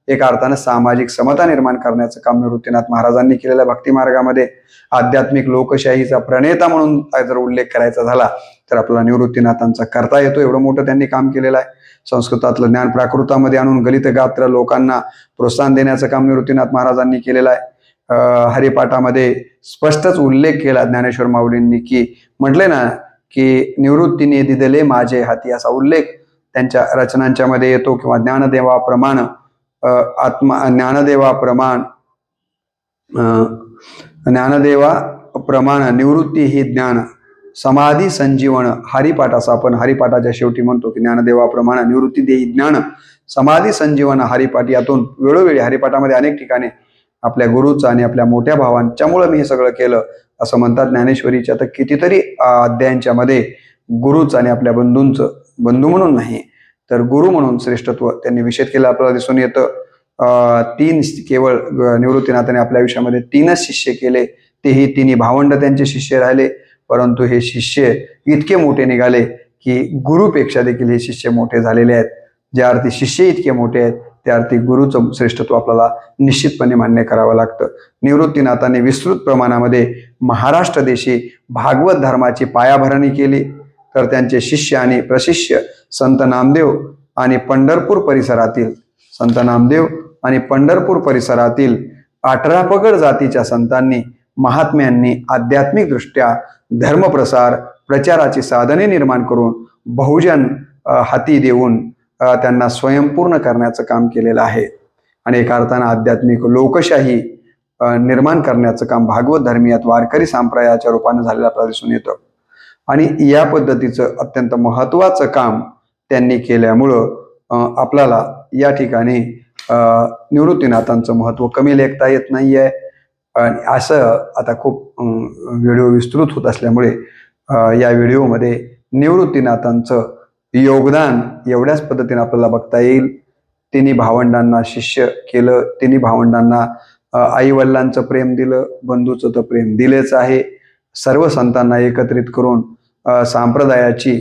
एका अर्थानं सामाजिक समता निर्माण करण्याचं काम निवृत्तीनाथ महाराजांनी केलेल्या भक्ती मार्गामध्ये. आध्यात्मिक लोकशाहीचा प्रणेता म्हणून जर उल्लेख करायचा झाला तर आपल्याला निवृत्तीनाथांचा करता येतो. एवढं मोठं त्यांनी काम केलेलं आहे. संस्कृतातलं ज्ञान प्राकृतामध्ये आणून गलित गात्र लोकांना प्रोत्साहन देण्याचं काम निवृत्तीनाथ महाराजांनी केलेलं आहे. हरिपाठामध्ये स्पष्टच उल्लेख केला ज्ञानेश्वर माऊलींनी की म्हटले ना की निवृत्तीने दिदले माझे हाती असा उल्लेख त्यांच्या रचनांच्या मध्ये येतो. किंवा ज्ञानदेवा प्रमाण निवृत्ती ही ज्ञान समाधी संजीवन हरिपाठ असं आपण हरिपाठाच्या शेवटी म्हणतो की ज्ञानदेवाप्रमाणे निवृत्ती देई ज्ञान समाधी संजीवन हरिपाठ, यातून वेळोवेळी हरिपाठामध्ये अनेक ठिकाणी आपल्या गुरुचं आणि आपल्या मोठ्या भावांच्यामुळे मी हे सगळं केलं असं म्हणतात ज्ञानेश्वरीच्या. तर कितीतरी अध्यायांच्या मध्ये गुरुचं आणि आपल्या बंधूंचं, बंधू म्हणून नाही तर गुरु म्हणून श्रेष्ठत्व त्यांनी विषद केलं आपल्याला दिसून येतं. तीन केवळ निवृत्तीनाथाने आपल्या आयुष्यामध्ये 3च शिष्य केले, तेही तिन्ही भावंड त्यांचे शिष्य राहिले. परंतु हे शिष्य इतके मोठे निघाले की गुरुपेक्षा देखील हे शिष्य मोठे झालेले आहेत. ज्या अर्थी शिष्य इतके मोठे आहेत त्या अर्थी गुरुचं श्रेष्ठत्व आपल्याला निश्चितपणे मान्य करावं लागतं. निवृत्तीनाथाने विस्तृत प्रमाणामध्ये महाराष्ट्र देशी भागवत धर्माची पायाभरणी केली. तर त्यांचे शिष्य आणि प्रशिष्य संत नामदेव आणि पंढरपूर परिसरातील 18 पगड जातीच्या संतांनी, महात्म्यांनी आध्यात्मिक दृष्ट्या धर्मप्रसार प्रचाराची साधने निर्माण करून बहुजन हाती देऊन त्यांना स्वयंपूर्ण करण्याचं काम केलेलं आहे. आणि एका अर्थानं आध्यात्मिक लोकशाही निर्माण करण्याचं काम भागवत धर्मीयात वारकरी संप्रदायाच्या रूपाने झालेलं आपल्याला दिसून येतं. आणि या पद्धतीचं अत्यंत महत्त्वाचं काम त्यांनी केल्यामुळं आपल्याला या ठिकाणी निवृत्तीनाथांचं महत्त्व कमी लेखता येत नाहीये. असं आता खूप व्हिडिओ विस्तृत होत असल्यामुळे या व्हिडिओमध्ये निवृत्तीनाथांचं योगदान एवढ्याच पद्धतीने आपल्याला बघता येईल. तिन्ही भावंडांना शिष्य केलं, तिन्ही भावंडांना आई वडिलांचं प्रेम दिलं, बंधूचं तर प्रेम दिलेच आहे. सर्व संतांना एकत्रित करून संप्रदायाची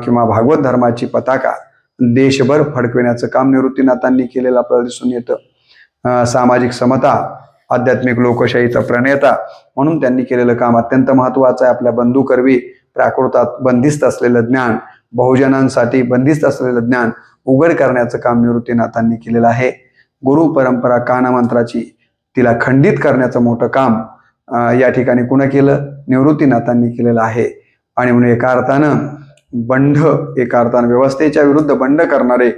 किंवा भागवत धर्माची पताका देशभर फडकविण्याचं काम निवृत्तीनाथांनी केलेलं आपल्याला दिसून येतं. सामाजिक समता, आध्यात्मिक लोकशाहीचा प्रणेता म्हणून त्यांनी केलेलं काम अत्यंत महत्त्वाचं आहे. आपल्या बंधू करवी प्राकृतात बंदिस्त असलेलं ज्ञान, बहुजनांसाठी बंदिस्त असलेलं ज्ञान उघड करण्याचं काम निवृत्तीनाथांनी केलेलं आहे. गुरु परंपरा कानमंत्राची तिला खंडित करण्याचं मोठं काम या ठिकाणी कुणा केलं? निवृत्तीनाथांनी केलेलं आहे. आणि म्हणून एका अर्थानं व्यवस्थेच्या विरुद्ध बंड करणारे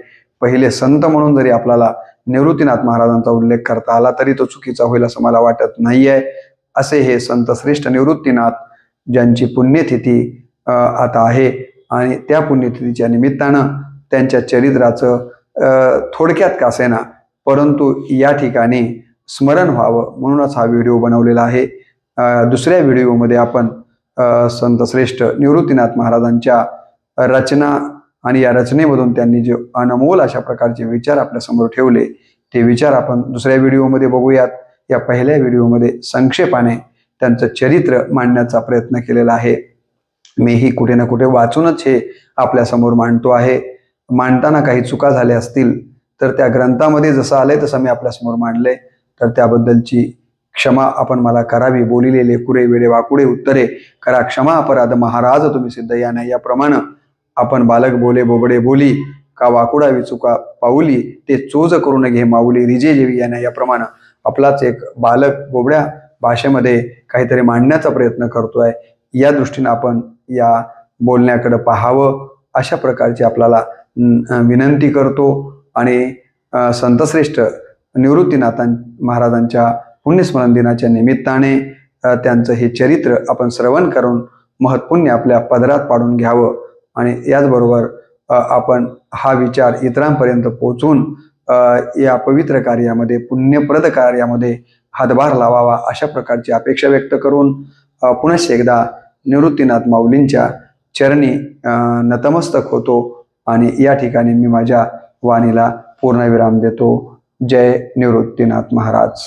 पहिले संत म्हणून जरी आपल्याला निवृत्तीनाथ महाराजांचा उल्लेख करता आला तरी तो चुकीचा होईल असं मला वाटत नाहीये. असे हे संत श्रेष्ठ निवृत्तीनाथ ज्यांची पुण्यतिथी आता आहे आणि त्या पुण्यतिथीच्या निमित्तानं त्यांच्या चरित्राचं थोडक्यात का असेना परंतु या ठिकाणी स्मरण व्हावं म्हणूनच हा व्हिडिओ बनवलेला आहे. दुसऱ्या व्हिडिओमध्ये आपण संत श्रेष्ठ निवृत्तीनाथ महाराजांच्या रचना आणि या रचनेमधून त्यांनी जे अनमोल अशा प्रकारचे विचार आपल्या समोर ठेवले ते विचार आपण दुसऱ्या व्हिडिओमध्ये बघूयात. या पहिल्या व्हिडिओमध्ये संक्षेपाने त्यांचं चरित्र मांडण्याचा प्रयत्न केलेला आहे. मीही कुठे ना कुठे वाचूनच हे आपल्या समोर मांडतो आहे. मांडताना काही चुका झाल्या असतील तर त्या ग्रंथामध्ये जसं आलंय तसं मी आपल्या समोर मांडलंय, तर त्याबद्दलची क्षमा आपण मला करावी. बोलिलेले कुरे वेडे वाकुडे उत्तरे करा क्षमा अपराध महाराज तुम्ही सिद्ध या नाही. याप्रमाणे आपण बालक बोले बोबडे बोली का वाकुडा विचुका पाऊली ते चोज करून घे माऊली रिजे जेवी या नाही. याप्रमाणे आपलाच एक बालक बोबड्या भाषेमध्ये काहीतरी मांडण्याचा प्रयत्न करतोय. या दृष्टीने आपण या बोलण्याकडे पाहावं अशा प्रकारची आपल्याला विनंती करतो. आणि संतश्रेष्ठ निवृत्तीनाथ महाराजांच्या पुण्यस्मरण दिनाच्या निमित्ताने त्यांचं हे चरित्र आपण श्रवण करून महत्पुण्य आपल्या पदरात पाडून घ्यावं. आणि याचबरोबर आपण हा विचार इतरांपर्यंत पोहोचून या पवित्र कार्यामध्ये पुण्यप्रद कार्यामध्ये हातभार लावावा अशा प्रकारची अपेक्षा व्यक्त करून पुनश्च एकदा निवृत्तीनाथ माऊलींच्या चरणी नतमस्तक होतो आणि या ठिकाणी मी माझ्या वाणीला पूर्णविराम देतो. जय निवृत्तीनाथ महाराज.